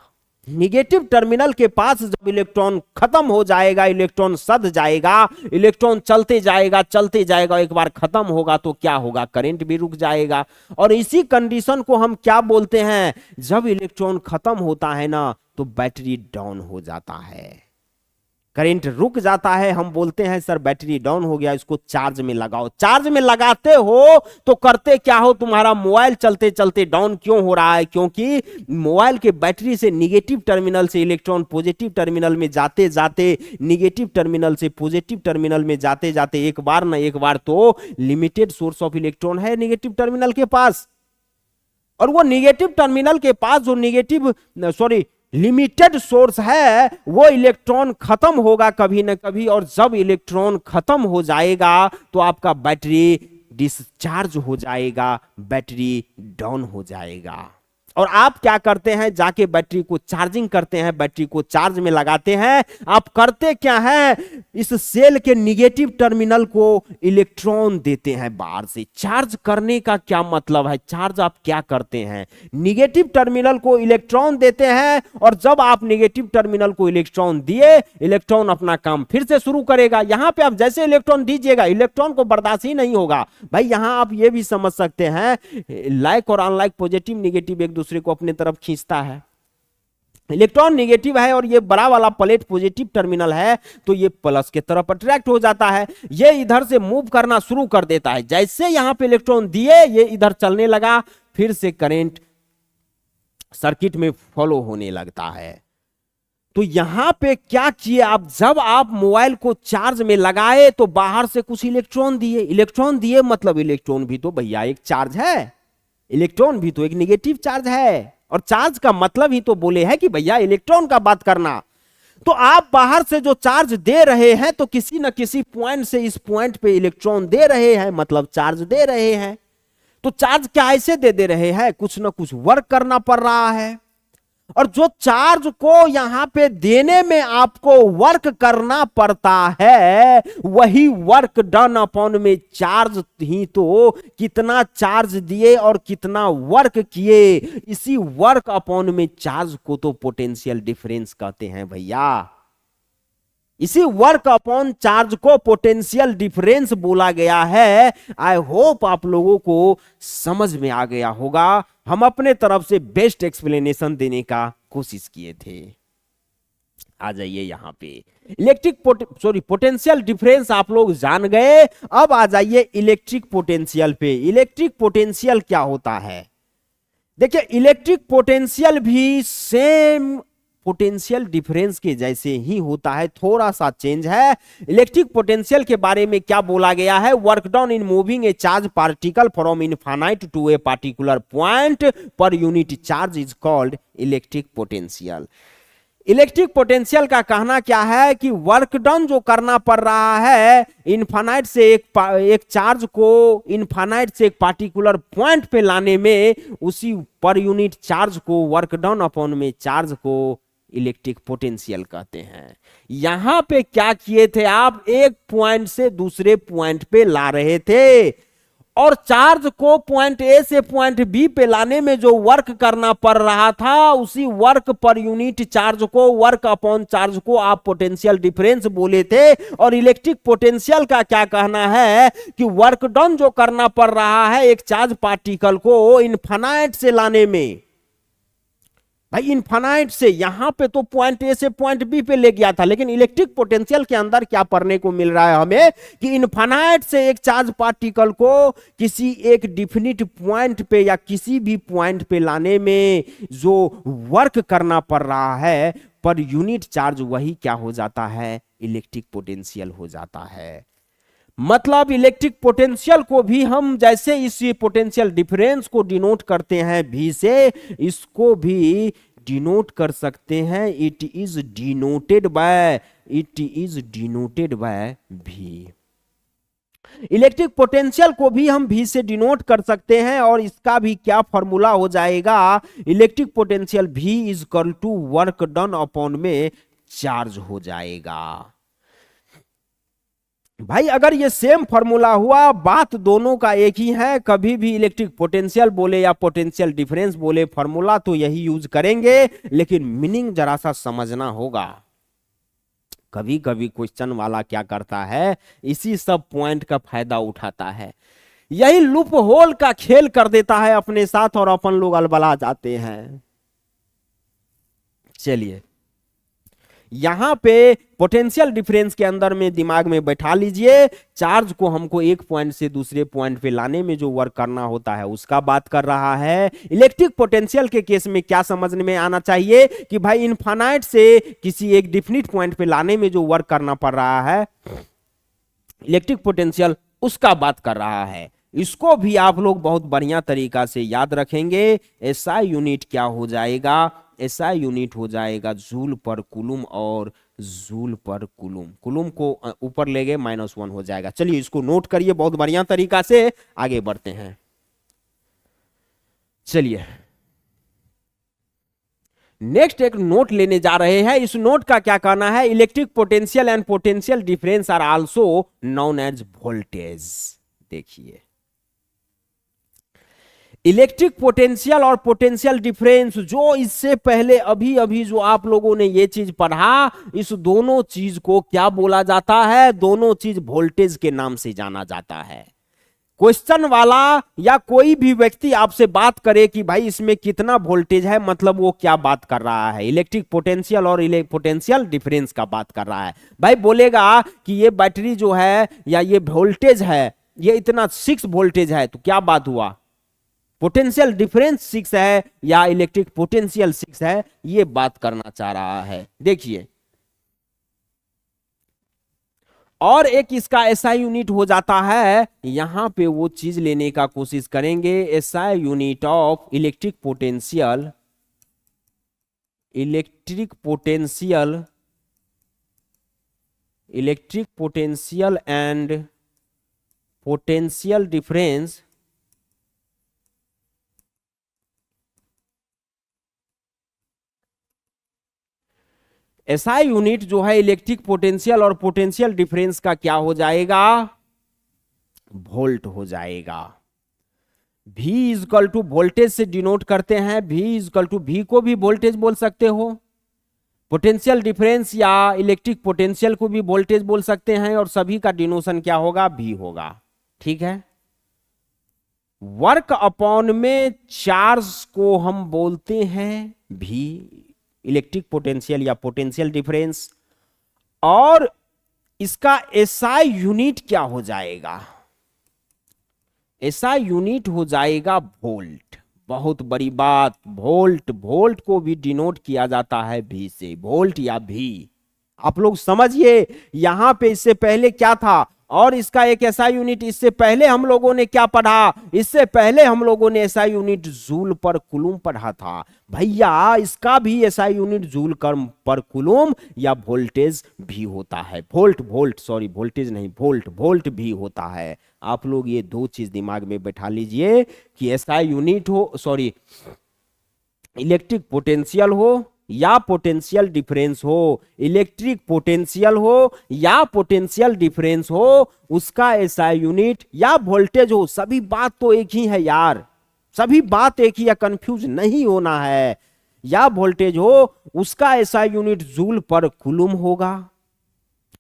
निगेटिव टर्मिनल के पास जब इलेक्ट्रॉन खत्म हो जाएगा, इलेक्ट्रॉन सद जाएगा, इलेक्ट्रॉन चलते जाएगा, चलते जाएगा, एक बार खत्म होगा तो क्या होगा? करंट भी रुक जाएगा। और इसी कंडीशन को हम क्या बोलते हैं? जब इलेक्ट्रॉन खत्म होता है ना, तो बैटरी डाउन हो जाता है, करंट रुक जाता है। हम बोलते हैं सर बैटरी डाउन हो गया, इसको चार्ज में लगाओ। चार्ज में लगाते हो तो करते क्या हो? तुम्हारा मोबाइल चलते चलते डाउन क्यों हो रहा है? क्योंकि मोबाइल के बैटरी से निगेटिव टर्मिनल से इलेक्ट्रॉन पॉजिटिव टर्मिनल में जाते जाते, निगेटिव टर्मिनल से पॉजिटिव टर्मिनल में जाते जाते एक बार ना एक बार तो लिमिटेड सोर्स ऑफ इलेक्ट्रॉन है निगेटिव टर्मिनल के पास। और वो निगेटिव टर्मिनल के पास जो लिमिटेड सोर्स है, वो इलेक्ट्रॉन खत्म होगा कभी ना कभी। और जब इलेक्ट्रॉन खत्म हो जाएगा तो आपका बैटरी डिस्चार्ज हो जाएगा, बैटरी डाउन हो जाएगा। और आप क्या करते हैं? जाके बैटरी को चार्जिंग करते हैं, बैटरी को चार्ज में लगाते हैं। आप करते क्या है? इस सेल के निगेटिव टर्मिनल को इलेक्ट्रॉन देते हैं बाहर से। चार्ज करने का क्या मतलब है? चार्ज आप क्या करते हैं? निगेटिव टर्मिनल को इलेक्ट्रॉन देते हैं, और जब आप निगेटिव टर्मिनल को इलेक्ट्रॉन दिए, इलेक्ट्रॉन अपना काम फिर से शुरू करेगा। यहां पे आप जैसे इलेक्ट्रॉन दीजिएगा, इलेक्ट्रॉन को बर्दाश्त ही नहीं होगा। भाई यहां आप ये भी समझ सकते हैं, लाइक और अनलाइक, पॉजिटिव निगेटिव एक दूसरे को अपने तरफ खींचता है। इलेक्ट्रॉन नेगेटिव है और ये बड़ा वाला प्लेट पॉजिटिव टर्मिनल है, तो ये प्लस के तरफ अट्रैक्ट हो जाता है। ये इधर से मूव करना शुरू कर देता है। जैसे यहां पे इलेक्ट्रॉन दिए, ये इधर चलने लगा, फिर से करंट सर्किट में फॉलो होने लगता है। तो यहां पे क्या किए आप? जब आप मोबाइल को चार्ज में लगाए तो बाहर से कुछ इलेक्ट्रॉन दिए। इलेक्ट्रॉन दिए मतलब इलेक्ट्रॉन भी तो भैया एक चार्ज है, इलेक्ट्रॉन भी तो एक निगेटिव चार्ज है। और चार्ज का मतलब ही तो बोले है कि भैया इलेक्ट्रॉन का बात करना। तो आप बाहर से जो चार्ज दे रहे हैं तो किसी न किसी पॉइंट से इस पॉइंट पे इलेक्ट्रॉन दे रहे हैं, मतलब चार्ज दे रहे हैं। तो चार्ज क्या ऐसे दे रहे हैं, कुछ ना कुछ वर्क करना पड़ रहा है। और जो चार्ज को यहां पे देने में आपको वर्क करना पड़ता है, वही वर्क डन अपॉन में चार्ज ही तो कितना चार्ज दिए और कितना वर्क किए, इसी वर्क अपॉन में चार्ज को तो पोटेंशियल डिफरेंस कहते हैं भैया। इसी वर्क अपॉन चार्ज को पोटेंशियल डिफरेंस बोला गया है। आई होप आप लोगों को समझ में आ गया होगा। हम अपने तरफ से बेस्ट एक्सप्लेनेशन देने का कोशिश किए थे। आ जाइए यहां पे पोटेंशियल डिफरेंस आप लोग जान गए। अब आ जाइए इलेक्ट्रिक पोटेंशियल पे। इलेक्ट्रिक पोटेंशियल क्या होता है? देखिए, इलेक्ट्रिक पोटेंशियल भी सेम पोटेंशियल डिफरेंस के जैसे ही होता है, थोड़ा सा चेंज है। इलेक्ट्रिक पोटेंशियल के बारे में क्या बोला गया है? Work done in moving a charge particle from infinite to a particular point per unit charge is called electric potential. Electric potential का कहना क्या है कि वर्क डन जो करना पड़ रहा है इनफाइनाइट से एक चार्ज को इनफाइनाइट से एक पार्टिकुलर पॉइंट पे लाने में, उसी पर यूनिट चार्ज को वर्क डन अपॉन में चार्ज को इलेक्ट्रिक पोटेंशियल कहते हैं। यहां पे क्या किए थे आप? एक पॉइंट से दूसरे पॉइंट पे ला रहे थे और चार्ज को पॉइंट ए से पॉइंट बी पे लाने में जो वर्क करना पड़ रहा था, उसी वर्क पर यूनिट चार्ज को, वर्क अपॉन चार्ज को आप पोटेंशियल डिफरेंस बोले थे। और इलेक्ट्रिक पोटेंशियल का क्या कहना है कि वर्क डन जो करना पड़ रहा है एक चार्ज पार्टिकल को इनफाइनाइट से लाने में, भाई इनफाइनाइट से यहां पे तो पॉइंट ए से पॉइंट बी पे ले गया था, लेकिन इलेक्ट्रिक पोटेंशियल के अंदर क्या पढ़ने को मिल रहा है हमें कि इनफाइनाइट से एक चार्ज पार्टिकल को किसी एक डिफिनिट पॉइंट पे या किसी भी पॉइंट पे लाने में जो वर्क करना पड़ रहा है पर यूनिट चार्ज, वही क्या हो जाता है? इलेक्ट्रिक पोटेंशियल हो जाता है। मतलब इलेक्ट्रिक पोटेंशियल को भी हम जैसे इस पोटेंशियल डिफरेंस को डिनोट करते हैं भी से, इसको भी डिनोट कर सकते हैं। इट इज डिनोटेड बाय भी। इलेक्ट्रिक पोटेंशियल को भी हम भी से डिनोट कर सकते हैं और इसका भी क्या फॉर्मूला हो जाएगा? इलेक्ट्रिक पोटेंशियल भी is equal to work done upon में चार्ज हो जाएगा। भाई अगर ये सेम फॉर्मूला हुआ, बात दोनों का एक ही है, कभी भी इलेक्ट्रिक पोटेंशियल बोले या पोटेंशियल डिफरेंस बोले, फॉर्मूला तो यही यूज करेंगे, लेकिन मीनिंग जरा सा समझना होगा। कभी कभी क्वेश्चन वाला क्या करता है, इसी सब पॉइंट का फायदा उठाता है, यही लूप होल का खेल कर देता है अपने साथ और अपन लोग अलबला जाते हैं। चलिए यहां पे पोटेंशियल डिफरेंस के अंदर में दिमाग में बैठा लीजिए, चार्ज को हमको एक पॉइंट से दूसरे पॉइंट पे लाने में जो वर्क करना होता है उसका बात कर रहा है। इलेक्ट्रिक पोटेंशियल के केस में क्या समझने में आना चाहिए कि भाई इनफाइनाइट से किसी एक डिफिनिट पॉइंट पे लाने में जो वर्क करना पड़ रहा है इलेक्ट्रिक पोटेंशियल, उसका बात कर रहा है। इसको भी आप लोग बहुत बढ़िया तरीका से याद रखेंगे। एसआई यूनिट क्या हो जाएगा? एसआई यूनिट हो जाएगा जूल पर कुलुम और जूल पर कुलुम। कुलुम को ऊपर ले गए -1 हो जाएगा। चलिए इसको नोट करिए बहुत बढ़िया तरीका से, आगे बढ़ते हैं। चलिए नेक्स्ट एक नोट लेने जा रहे हैं। इस नोट का क्या कहना है? Electric potential and potential difference are also known as voltage. देखिए इलेक्ट्रिक पोटेंशियल और पोटेंशियल डिफरेंस, जो इससे पहले अभी अभी जो आप लोगों ने ये चीज पढ़ा, इस दोनों चीज को क्या बोला जाता है? दोनों चीज वोल्टेज के नाम से जाना जाता है। क्वेश्चन वाला या कोई भी व्यक्ति आपसे बात करे कि भाई इसमें कितना वोल्टेज है, मतलब वो क्या बात कर रहा है? इलेक्ट्रिक पोटेंशियल और पोटेंशियल डिफरेंस का बात कर रहा है। भाई बोलेगा कि ये बैटरी जो है या ये वोल्टेज है, ये इतना 6 वोल्टेज है, तो क्या बात हुआ? पोटेंशियल डिफरेंस 6 है या इलेक्ट्रिक पोटेंशियल 6 है, ये बात करना चाह रहा है। देखिए और एक इसका एसआई यूनिट हो जाता है, यहां पे वो चीज लेने का कोशिश करेंगे। SI unit of electric potential electric potential and potential difference SI unit जो है इलेक्ट्रिक पोटेंशियल और पोटेंशियल डिफरेंस का क्या हो जाएगा, वोल्ट हो जाएगा। V इजकल टू वोल्टेज से डिनोट करते हैं, V इजकल टू V को भी वोल्टेज बोल सकते हो, पोटेंशियल डिफरेंस या इलेक्ट्रिक पोटेंशियल को भी वोल्टेज बोल सकते हैं, और सभी का डिनोशन क्या होगा, V होगा। ठीक है। वर्क अपॉन में चार्ज को हम बोलते हैं V, इलेक्ट्रिक पोटेंशियल या पोटेंशियल डिफरेंस, और इसका एसआई यूनिट क्या हो जाएगा, एसआई यूनिट हो जाएगा वोल्ट। बहुत बड़ी बात, वोल्ट, वोल्ट को भी डिनोट किया जाता है V से, वोल्ट या V। आप लोग समझिए यहां पे इससे पहले क्या था, और इसका एक एसआई यूनिट इससे पहले हम लोगों ने क्या पढ़ा, इससे पहले हम लोगों ने एसआई यूनिट जूल पर कुलूम पढ़ा था। भैया इसका भी एसआई यूनिट जूल पर कुलूम या वोल्टेज भी होता है, वोल्ट, वोल्ट सॉरी वोल्टेज नहीं, वोल्ट, वोल्ट भी होता है। आप लोग ये दो चीज दिमाग में बैठा लीजिए कि एसआई यूनिट हो, सॉरी इलेक्ट्रिक पोटेंशियल हो या पोटेंशियल डिफरेंस हो, इलेक्ट्रिक पोटेंशियल हो या पोटेंशियल डिफरेंस हो, उसका एसआई यूनिट या वोल्टेज हो, सभी बात तो एक ही है यार, सभी बात एक ही है, कंफ्यूज नहीं होना है। या वोल्टेज हो उसका एसआई यूनिट जूल पर कुलूम होगा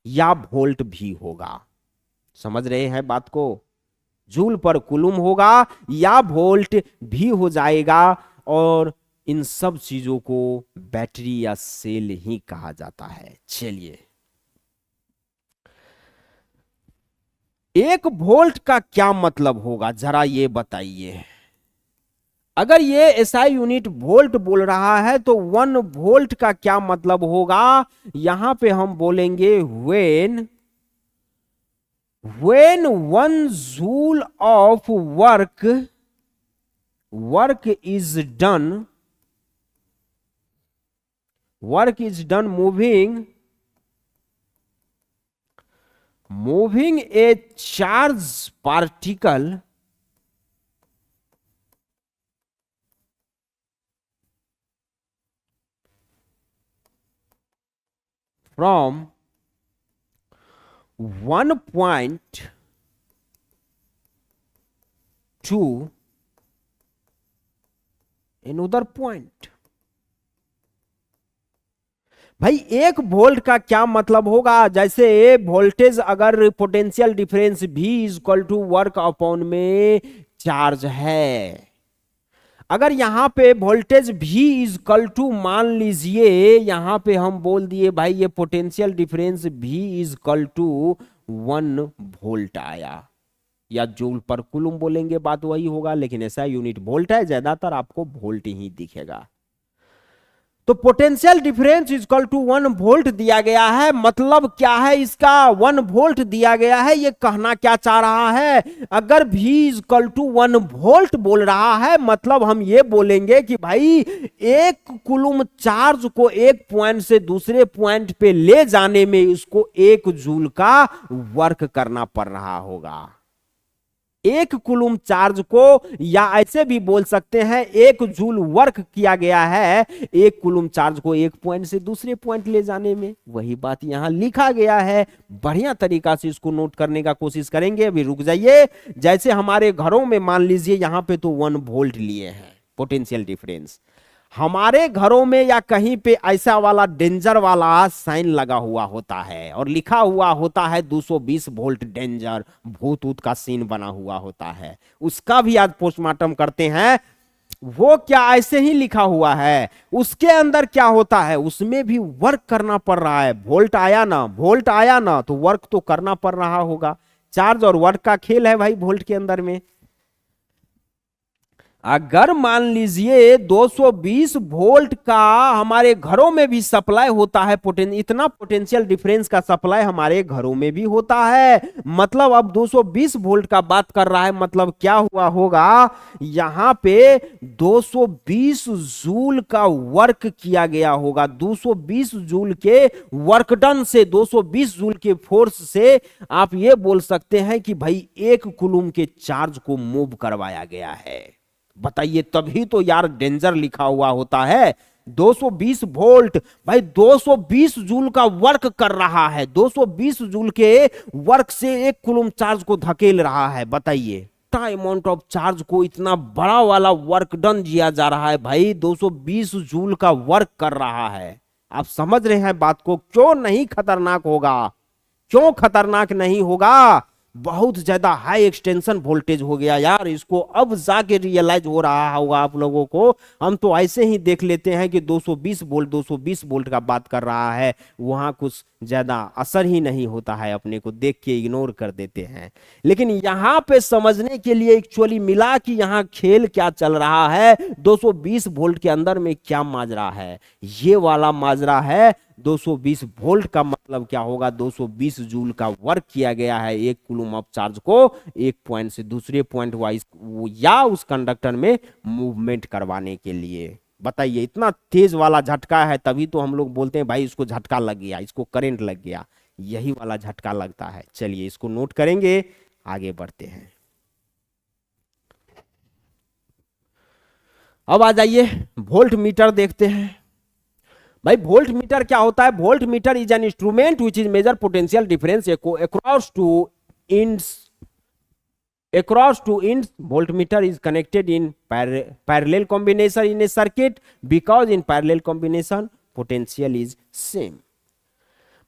या वोल्ट भी होगा। समझ रहे हैं बात को, जूल पर कुलूम होगा या वोल्ट भी हो जाएगा, और इन सब चीजों को बैटरी या सेल ही कहा जाता है। चलिए, 1 वोल्ट का क्या मतलब होगा जरा ये बताइए। अगर ये एसआई यूनिट वोल्ट बोल रहा है तो 1 वोल्ट का क्या मतलब होगा, यहां पे हम बोलेंगे when 1 joule of work is done, work is done moving a charge particle from one point to another point। भाई 1 वोल्ट का क्या मतलब होगा, जैसे वोल्टेज अगर potential difference V equal to work upon में चार्ज है, अगर यहां पे वोल्टेज V इक्वल टू मान लीजिए यहां पे हम बोल दिए भाई ये potential difference V equal to 1 volt आया, या जूल पर कुलूम बोलेंगे बात वही होगा, लेकिन ऐसा यूनिट वोल्ट है, ज्यादातर आपको वोल्ट ही दिखेगा। तो potential difference equal to 1 volt दिया गया है, मतलब क्या है इसका, 1 वोल्ट दिया गया है, ये कहना क्या चाह रहा है, अगर V इक्वल टू 1 वोल्ट बोल रहा है मतलब हम ये बोलेंगे कि भाई 1 कुलूम चार्ज को एक पॉइंट से दूसरे पॉइंट पे ले जाने में उसको 1 जूल का वर्क करना पड़ रहा होगा। 1 कुलूम चार्ज को, या ऐसे भी बोल सकते हैं 1 जूल वर्क किया गया है 1 कुलूम चार्ज को एक पॉइंट से दूसरे पॉइंट ले जाने में, वही बात यहां लिखा गया है। बढ़िया तरीका से इसको नोट करने का कोशिश करेंगे, अभी रुक जाइए। जैसे हमारे घरों में मान लीजिए यहां पे तो 1 वोल्ट लिए हैं पोटेंशियल डिफरेंस, हमारे घरों में या कहीं पे ऐसा वाला डेंजर वाला साइन लगा हुआ होता है और लिखा हुआ होता है 220 वोल्ट डेंजर, भूत ऊत का सीन बना हुआ होता है, उसका भी आज पोस्टमार्टम करते हैं। वो क्या ऐसे ही लिखा हुआ है, उसके अंदर क्या होता है, उसमें भी वर्क करना पड़ रहा है। वोल्ट आया ना, वोल्ट आया ना, तो वर्क तो करना पड़ रहा होगा। चार्ज और वर्क का खेल है भाई वोल्ट के अंदर में। अगर मान लीजिए 220 वोल्ट का हमारे घरों में भी सप्लाई होता है, इतना पोटेंशियल डिफरेंस का सप्लाई हमारे घरों में भी होता है, मतलब अब 220 वोल्ट का बात कर रहा है, मतलब क्या हुआ होगा, यहां पे 220 जूल का वर्क किया गया होगा। 220 जूल के वर्क डन से, 220 जूल के फोर्स से आप ये बोल सकते हैं कि भाई 1 कूलम के चार्ज को मूव करवाया गया है। बताइए, तभी तो यार डेंजर लिखा हुआ होता है। 220 वोल्ट भाई 220 जूल का वर्क कर रहा है, 220 जूल के वर्क से 1 कूलम चार्ज को धकेल रहा है। बताइए, इतना अमाउंट ऑफ चार्ज को इतना बड़ा वाला वर्क डन किया जा रहा है भाई, 220 जूल का वर्क कर रहा है। आप समझ रहे हैं बात को? क्यों नहीं खतरनाक होगा, क्यों खतरनाक नहीं होगा? बहुत ज्यादा हाई एक्सटेंशन वोल्टेज हो गया यार, इसको अब जाके रियलाइज हो रहा होगा आप लोगों को। हम तो ऐसे ही देख लेते हैं कि 220 वोल्ट 220 वोल्ट का बात कर रहा है, वहां कुछ ज्यादा असर ही नहीं होता है, अपने को देख के इग्नोर कर देते हैं। लेकिन यहां पे समझने के लिए एक्चुअली मिला कि यहां खेल क्या चल रहा है, 220 वोल्ट के अंदर में क्या माजरा है, ये वाला माजरा है। 220 वोल्ट का मतलब क्या होगा, 220 जूल का वर्क किया गया है 1 कूलम ऑफ चार्ज को एक पॉइंट से दूसरे पॉइंट वाइज या उस कंडक्टर में मूवमेंट करवाने के लिए। बताइए, इतना तेज वाला झटका है, तभी तो हम लोग बोलते हैं भाई इसको झटका लग गया, इसको करंट लग गया, यही वाला झटका लगता है। चलिए इसको नोट करेंगे, आगे बढ़ते हैं। अब आ जाइए वोल्ट मीटर देखते हैं। भाई वोल्ट मीटर क्या होता है? Voltmeter is an instrument which is measure potential difference across two ends. Voltmeter is connected in parallel combination in a circuit, because in parallel combination potential is same.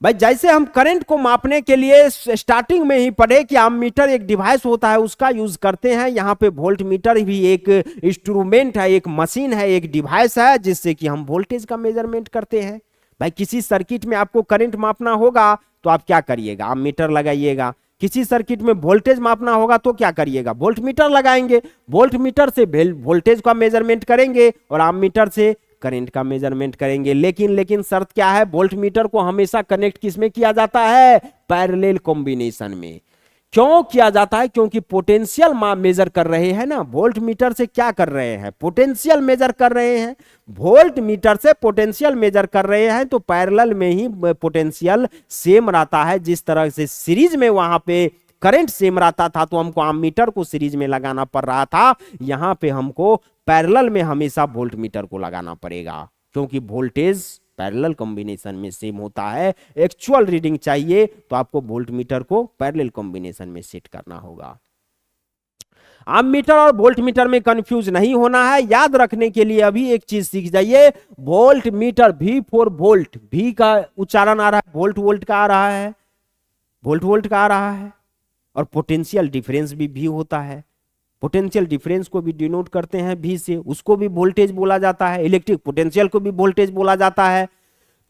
भाई जैसे हम current को मापने के लिए स्टार्टिंग में ही पढ़े कि एमीटर एक डिवाइस होता है, उसका यूज करते हैं, यहाँ पे वोल्ट मीटर भी एक इंस्ट्रूमेंट है, एक मशीन है, एक डिवाइस है, जिससे कि हम वोल्टेज का मेजरमेंट करते हैं। भाई किसी सर्किट में आपको करंट मापना होगा तो आप क्या करिएगा, एमीटर लगाइएगा। किसी सर्किट में वोल्टेज मापना होगा तो क्या करिएगा, वोल्ट मीटर लगाएंगे। वोल्ट मीटर से वोल्टेज का मेजरमेंट करेंगे और एमीटर से करंट का मेजरमेंट करेंगे। लेकिन शर्त क्या है, वोल्ट मीटर को हमेशा कनेक्ट किसमें किया जाता है? पैरेलल कॉम्बिनेशन में। क्यों किया जाता है? क्योंकि पोटेंशियल मेजर कर रहे हैं ना, वोल्ट मीटर से क्या कर रहे हैं, पोटेंशियल मेजर कर रहे हैं। वोल्ट मीटर से पोटेंशियल मेजर कर रहे हैं तो पैरेलल में ही पोटेंशियल सेम रहता है। जिस तरह से सीरीज में वहां पे करंट सेम रहता था तो हमको एमीटर को सीरीज में लगाना पड़ रहा था, यहां पे हमको पैरेलल में हमेशा वोल्ट मीटर को लगाना पड़ेगा, क्योंकि वोल्टेज पैरेलल कॉम्बिनेशन में सेम होता है। एक्चुअल रीडिंग चाहिए तो आपको वोल्ट मीटर को पैरेलल कॉम्बिनेशन में सेट करना होगा। एमीटर और वोल्ट मीटर में कंफ्यूज नहीं होना है। याद रखने के लिए अभी एक चीज सीख जाइए, volt meter V for volt, V का उच्चारण आ रहा है, वोल्ट वोल्ट का आ रहा है, वोल्ट वोल्ट का आ रहा है, और पोटेंशियल डिफरेंस भी V होता है। पोटेंशियल डिफरेंस को भी डिनोट करते हैं V से, उसको भी वोल्टेज बोला जाता है। इलेक्ट्रिक पोटेंशियल को भी वोल्टेज बोला जाता है।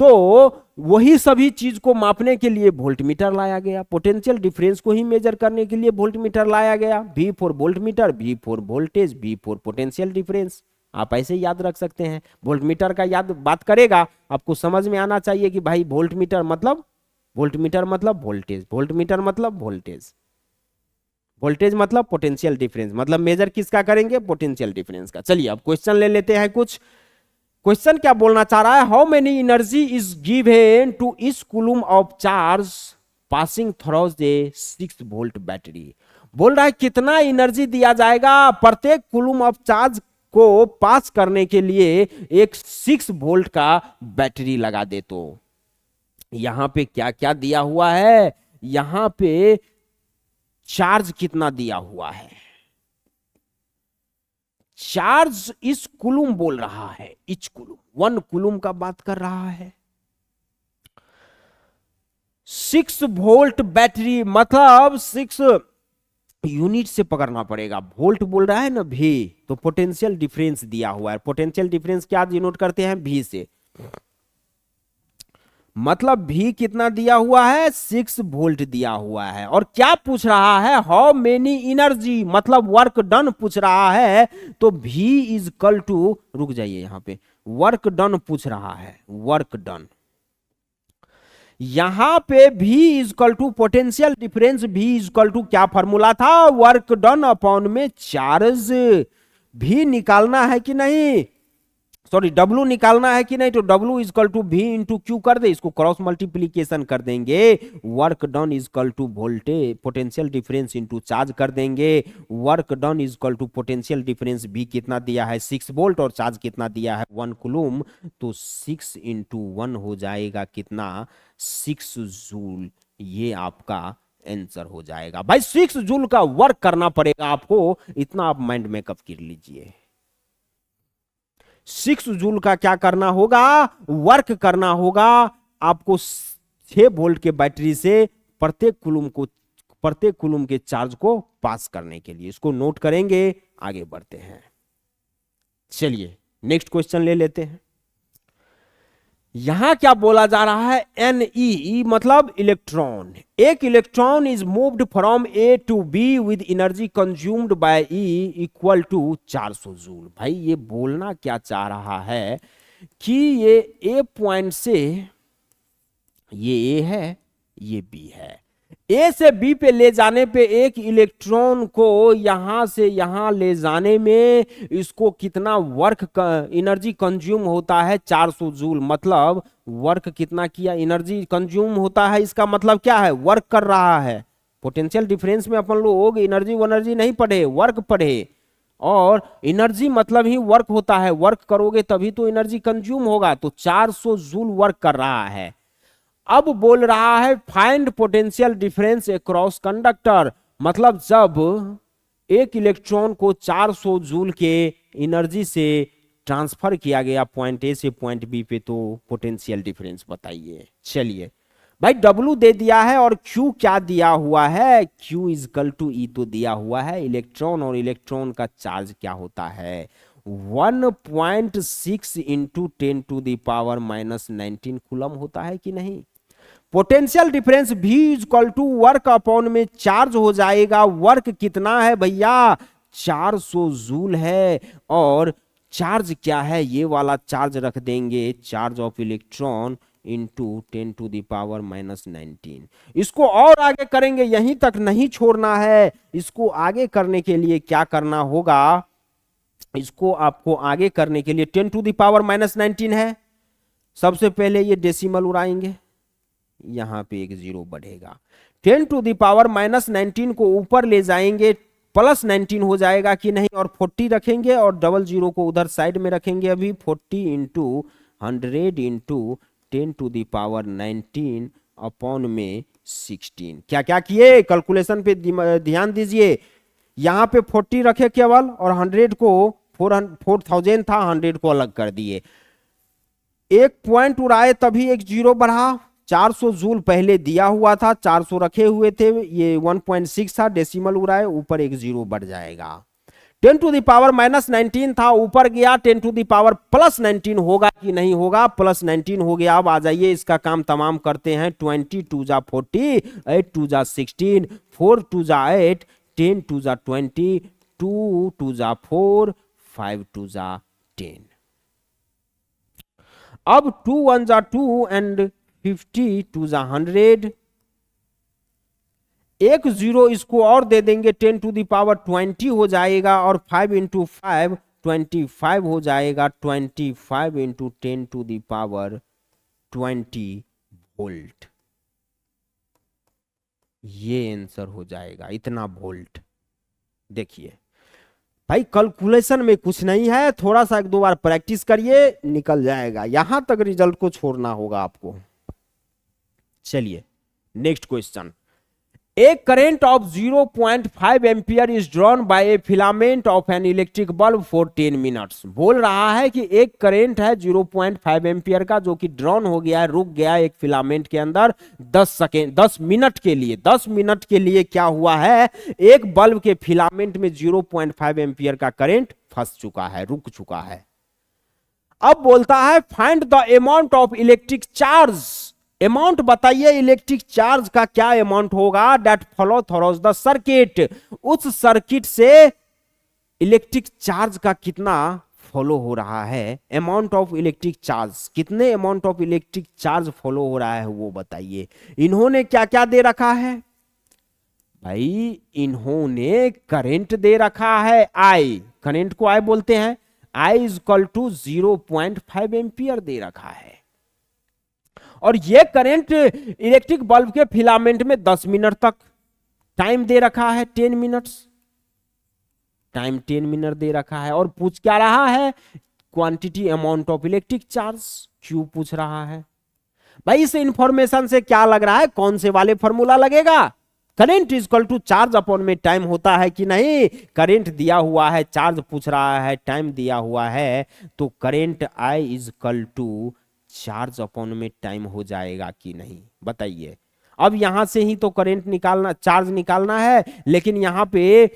तो वही सभी चीज को मापने के लिए वोल्ट मीटर लाया गया, पोटेंशियल डिफरेंस को ही मेजर करने के लिए वोल्ट मीटर लाया गया। V for volt meter, V for voltage, V for potential difference. आप ऐसे याद रख सकते हैं। वोल्ट मीटर का याद बात करेगा आपको समझ में आना चाहिए कि भाई वोल्ट मीटर मतलब वोल्टेज, वोल्ट मीटर मतलब वोल्टेज, वोल्टेज मतलब पोटेंशियल डिफरेंस, मतलब मेजर किसका करेंगे, पोटेंशियल डिफरेंस का। चलिए अब क्वेश्चन ले लेते हैं कुछ। क्वेश्चन क्या बोलना चाह रहा है, how many energy is given to each coulomb of charge passing through a 6 volt battery. बोल रहा है कितना एनर्जी दिया जाएगा प्रत्येक कूलम ऑफ चार्ज को पास करने के लिए एक 6 वोल्ट का बैटरी लगा दे तो। यहां पे क्या क्या दिया हुआ है, यहां पे चार्ज कितना दिया हुआ है, चार्ज इस कुलुम बोल रहा है, इच कुलुम 1 कुलुम का बात कर रहा है। 6 वोल्ट बैटरी मतलब 6 यूनिट से पकड़ना पड़ेगा। वोल्ट बोल रहा है ना भी, तो पोटेंशियल डिफरेंस दिया हुआ है। पोटेंशियल डिफरेंस क्या डिनोट करते हैं, भी से। मतलब भी कितना दिया हुआ है, 6 वोल्ट दिया हुआ है। और क्या पूछ रहा है, हाउ मेनी एनर्जी, मतलब वर्क डन पूछ रहा है। तो V इज इक्वल टू, रुक जाइए यहां पे, वर्क डन पूछ रहा है, वर्क डन। यहां पे V is equal to potential difference, V is equal to क्या फॉर्मूला था, वर्क डन अपॉन में चार्ज। V निकालना है कि नहीं, सॉरी W निकालना है कि नहीं, तो W is equal to V into Q कर दे, इसको क्रॉस मल्टीप्लीकेशन कर देंगे। Work done is equal to voltage potential difference into charge कर देंगे। Work done is equal to potential difference V कितना दिया है 6 वोल्ट और चार्ज कितना दिया है 1 कूलम, तो 6 इंटू 1 हो जाएगा कितना, 6 जूल। ये आपका आंसर हो जाएगा भाई। 6 जूल का वर्क करना पड़ेगा आपको, इतना आप माइंड मेकअप कर लीजिए। 6 जूल का क्या करना होगा, वर्क करना होगा आपको 6 वोल्ट के बैटरी से प्रत्येक कूलम के चार्ज को पास करने के लिए। इसको नोट करेंगे, आगे बढ़ते हैं। चलिए नेक्स्ट क्वेश्चन ले लेते हैं। यहां क्या बोला जा रहा है, Ne मतलब इलेक्ट्रॉन। एक electron is moved from A to B with energy consumed by E equal to 400 joule. भाई ये बोलना क्या चाह रहा है कि ये ए पॉइंट से, ये ए है, ये बी है, ए से बी पे ले जाने पे एक इलेक्ट्रॉन को यहां से यहां ले जाने में इसको कितना वर्क एनर्जी कंज्यूम होता है, 400 जूल। मतलब वर्क कितना किया, एनर्जी कंज्यूम होता है, इसका मतलब क्या है, वर्क कर रहा है। पोटेंशियल डिफरेंस में अपन लोग एनर्जी नहीं पढ़े, वर्क पढ़े। और एनर्जी मतलब ही वर्क होता है, वर्क करोगे तभी तो एनर्जी कंज्यूम होगा। तो 400 जूल वर्क कर रहा है। अब बोल रहा है find potential difference across conductor, मतलब जब एक इलेक्ट्रॉन को 400 जूल के एनर्जी से ट्रांसफर किया गया पॉइंट ए से पॉइंट बी पे, तो पोटेंशियल डिफरेंस बताइए। चलिए भाई W दे दिया है और Q क्या दिया हुआ है, Q is equal to E तो दिया हुआ है। इलेक्ट्रॉन और इलेक्ट्रॉन का चार्ज क्या होता है, 1.6 into 10 to the power minus 19 coulomb होता है कि नहीं। Potential difference V is equal to work upon में चार्ज हो जाएगा। वर्क कितना है भैया, 400 जूल है। और चार्ज क्या है, ये वाला चार्ज रख देंगे, charge of electron into 10 to the power minus 19। इसको और आगे करेंगे, यहीं तक नहीं छोड़ना है। इसको आगे करने के लिए क्या करना होगा, इसको आपको आगे करने के लिए 10 टू द पावर माइनस 19 है। सबसे पहले ये डेसिमल उड़ाएंगे, यहां पे एक जीरो बढ़ेगा। 10 टू द पावर माइनस 19 को ऊपर ले जाएंगे, प्लस 19 हो जाएगा कि नहीं। और 40 रखेंगे और डबल जीरो को उधर साइड में रखेंगे। अभी 40 into 100 into 10 to the power 19 upon में 16। क्या क्या किए, कैलकुलेशन पे ध्यान दीजिए। यहां पे 40 रखे केवल, और 100 को 4000 था, 100 को अलग कर दिए। एक पॉइंट उड़ाए तभी एक जीरो बढ़ा। 400 जूल पहले दिया हुआ था, 400 रखे हुए थे, ये 1.6 था, डेसिमल उड़ाए, ऊपर एक जीरो बढ़ जाएगा। 10 टू द पावर माइनस 19 था, ऊपर गया 10 टू द पावर प्लस 19 होगा कि नहीं होगा, प्लस 19 हो गया। अब आ जाइए, इसका काम तमाम करते हैं। 20 टू जा 40, 8 टू जा 16, 4 टू जा 8, 10 टू जा 20, 2 टू जा 4, 5 टू जा 10। अब 2 1 जा 2 एंड 50 टू जा 100, एक जीरो इसको और दे देंगे, 10 टू द पावर 20 हो जाएगा। और 5 इंटू 5 25 हो जाएगा। 25 into 10 to the power 20 volt, ये आंसर हो जाएगा, इतना वोल्ट। देखिए भाई कैलकुलेशन में कुछ नहीं है, थोड़ा सा एक दो बार प्रैक्टिस करिए, निकल जाएगा। यहां तक रिजल्ट को छोड़ना होगा आपको। चलिए next question. A current of 0.5 ampere is drawn by A filament of an electric bulb for 10 minutes. बोल रहा है कि एक करंट है 0.5 एम्पियर का, जो कि ड्रॉन हो गया है, रुक गया एक फिलामेंट के अंदर 10 मिनट के लिए। 10 मिनट के लिए क्या हुआ है, एक बल्ब के फिलामेंट में 0.5 एम्पियर का करंट फंस चुका है, रुक चुका है। अब बोलता है find the amount of electric charge amount बताइए इलेक्ट्रिक चार्ज का क्या अमाउंट होगा that follow through the circuit, उस सर्किट से इलेक्ट्रिक चार्ज का कितना फॉलो हो रहा है, अमाउंट ऑफ इलेक्ट्रिक चार्ज, कितने amount of electric charge follow हो रहा है वो बताइए। इन्होंने क्या क्या दे रखा है भाई, इन्होंने करंट दे रखा है आई, करंट को आई बोलते हैं, आई इज इक्वल टू 0.5 एम्पियर दे रखा है। और ये करंट इलेक्ट्रिक बल्ब के फिलामेंट में 10 मिनट तक, टाइम दे रखा है 10 मिनट्स, टाइम 10 मिनट दे रखा है। और पूछ क्या रहा है, quantity amount of electric charge, Q पूछ रहा है। भाई इस इंफॉर्मेशन से क्या लग रहा है, कौन से वाले फॉर्मूला लगेगा, current is equal to charge upon में टाइम होता है कि नहीं, करंट दिया हुआ है, चार्ज पूछ रहा है, टाइम दिया हुआ है, तो current I is equal to charge upon में टाइम हो जाएगा कि नहीं बताइए। अब यहां से ही तो करंट निकालना, चार्ज निकालना है, लेकिन यहां पे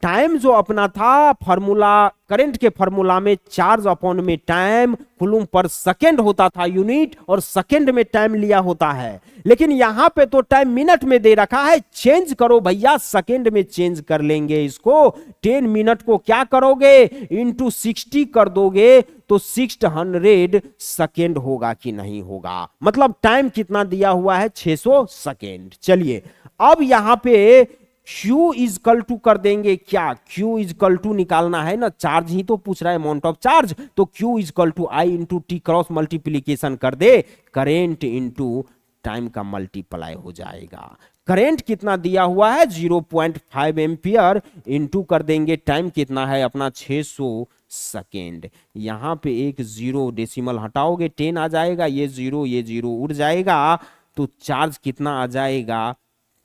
टाइम जो अपना था फॉर्मूला, करंट के फॉर्मूला में चार्ज अपॉन में टाइम कूलम पर सेकंड होता था यूनिट, और सेकंड में टाइम लिया होता है, लेकिन यहां पे तो टाइम मिनट में दे रखा है। चेंज करो भैया, सेकंड में चेंज कर लेंगे इसको, 10 मिनट को क्या करोगे इंटू 60 कर दोगे तो 600 सेकेंड होगा कि नहीं होगा, मतलब टाइम कितना दिया हुआ है 600 सेकेंड। चलिए अब यहां पे Q इज इक्वल टू कर देंगे क्या, Q इज इक्वल टू निकालना है ना, चार्ज ही तो पूछ रहा है अमाउंट ऑफ चार्ज, तो Q is equal to I into T cross multiplication कर दे, करेंट इंटू टाइम का मल्टीप्लाई हो जाएगा। करेंट कितना दिया हुआ है 0.5 एम्पियर, इंटू कर देंगे टाइम कितना है अपना 600 सेकेंड। यहां पे एक जीरो डेसिमल हटाओगे 10 आ जाएगा, ये जीरो उड़ जाएगा, तो चार्ज कितना आ जाएगा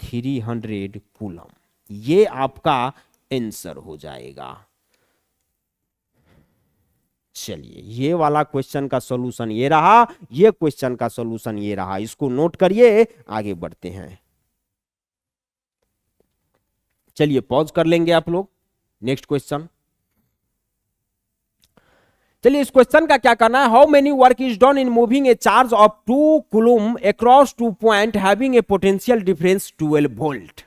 300 कूलम। ये आपका आंसर हो जाएगा। चलिए ये वाला क्वेश्चन का सॉल्यूशन ये रहा, ये क्वेश्चन का सॉल्यूशन ये रहा, इसको नोट करिए, आगे बढ़ते हैं। चलिए पॉज कर लेंगे आप लोग, नेक्स्ट क्वेश्चन। चलिए इस क्वेश्चन का क्या करना है, how many work is done in moving a charge of 2 coulomb across 2 point having a potential difference 12 volt.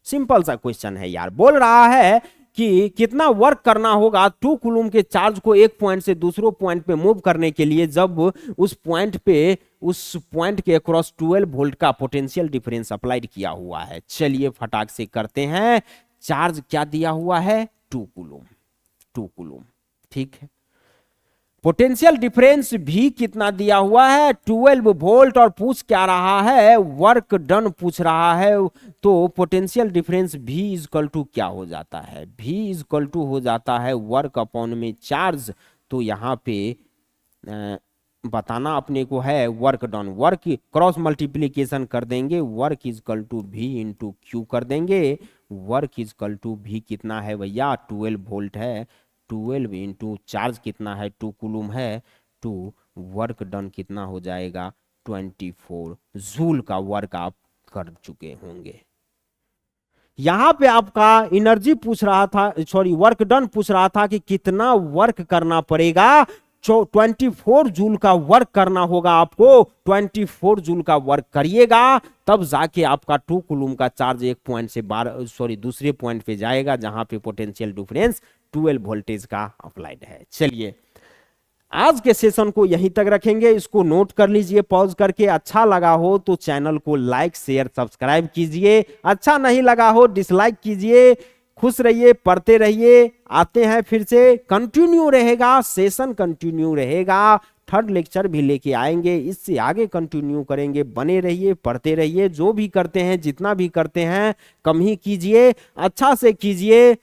Simple सा क्वेश्चन है यार, बोल रहा है कि कितना वर्क करना होगा 2 कूलम के चार्ज को एक पॉइंट से दूसरे पॉइंट पे मूव करने के लिए, जब उस पॉइंट के अक्रॉस 12 वोल्ट का पोटेंशियल डिफरेंस अप्लाइड किया हुआ है। चलिए फटाक से करते हैं, चार्ज क्या दिया हुआ है 2 कूलम, ठीक है, पोटेंशियल डिफरेंस भी कितना दिया हुआ है 12 वोल्ट, और पूछ क्या रहा है वर्क डन पूछ रहा है, तो पोटेंशियल डिफरेंस भी इज इक्वल टू क्या हो जाता है, भी इज इक्वल टू हो जाता है वर्क अपॉन में चार्ज। तो यहाँ पे बताना अपने को है work done, work cross multiplication कर देंगे, वर्क इज इक्वल टू भी इंटू क्यू कर देंगे, वर्क इज इक्वल टू भी कितना है भैया 12 वोल्ट है, 12 इंटू चार्ज कितना है 2 कूलम है, तो वर्क डन कितना हो जाएगा 24 जूल का वर्क आप कर चुके होंगे। यहां पे आपका एनर्जी पूछ रहा था, सॉरी वर्क डन पूछ रहा था कि कितना वर्क करना पड़ेगा, 24 जूल का वर्क करना होगा आपको, 24 जूल का वर्क करिएगा तब जाके आपका 2 कूलम का चार्ज एक पॉइंट से दूसरे पॉइंट पे जाएगा जहां पे पोटेंशियल डिफरेंस 12 वोल्टेज का अप्लाइड है। चलिए आज के सेशन को यहीं तक रखेंगे, इसको नोट कर लीजिए पॉज करके। अच्छा लगा हो तो चैनल को लाइक शेयर सब्सक्राइब कीजिए, अच्छा नहीं लगा हो डिसलाइक कीजिए। खुश रहिए, पढ़ते रहिए, आते हैं फिर से, कंटिन्यू रहेगा सेशन, कंटिन्यू रहेगा, थर्ड लेक्चर भी लेके आएंगे, इससे आगे कंटिन्यू करेंगे। बने रहिए, पढ़ते रहिए, जो भी करते हैं जितना भी करते हैं कम ही कीजिए, अच्छा से कीजिए,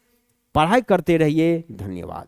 पढ़ाई करते रहिए। धन्यवाद।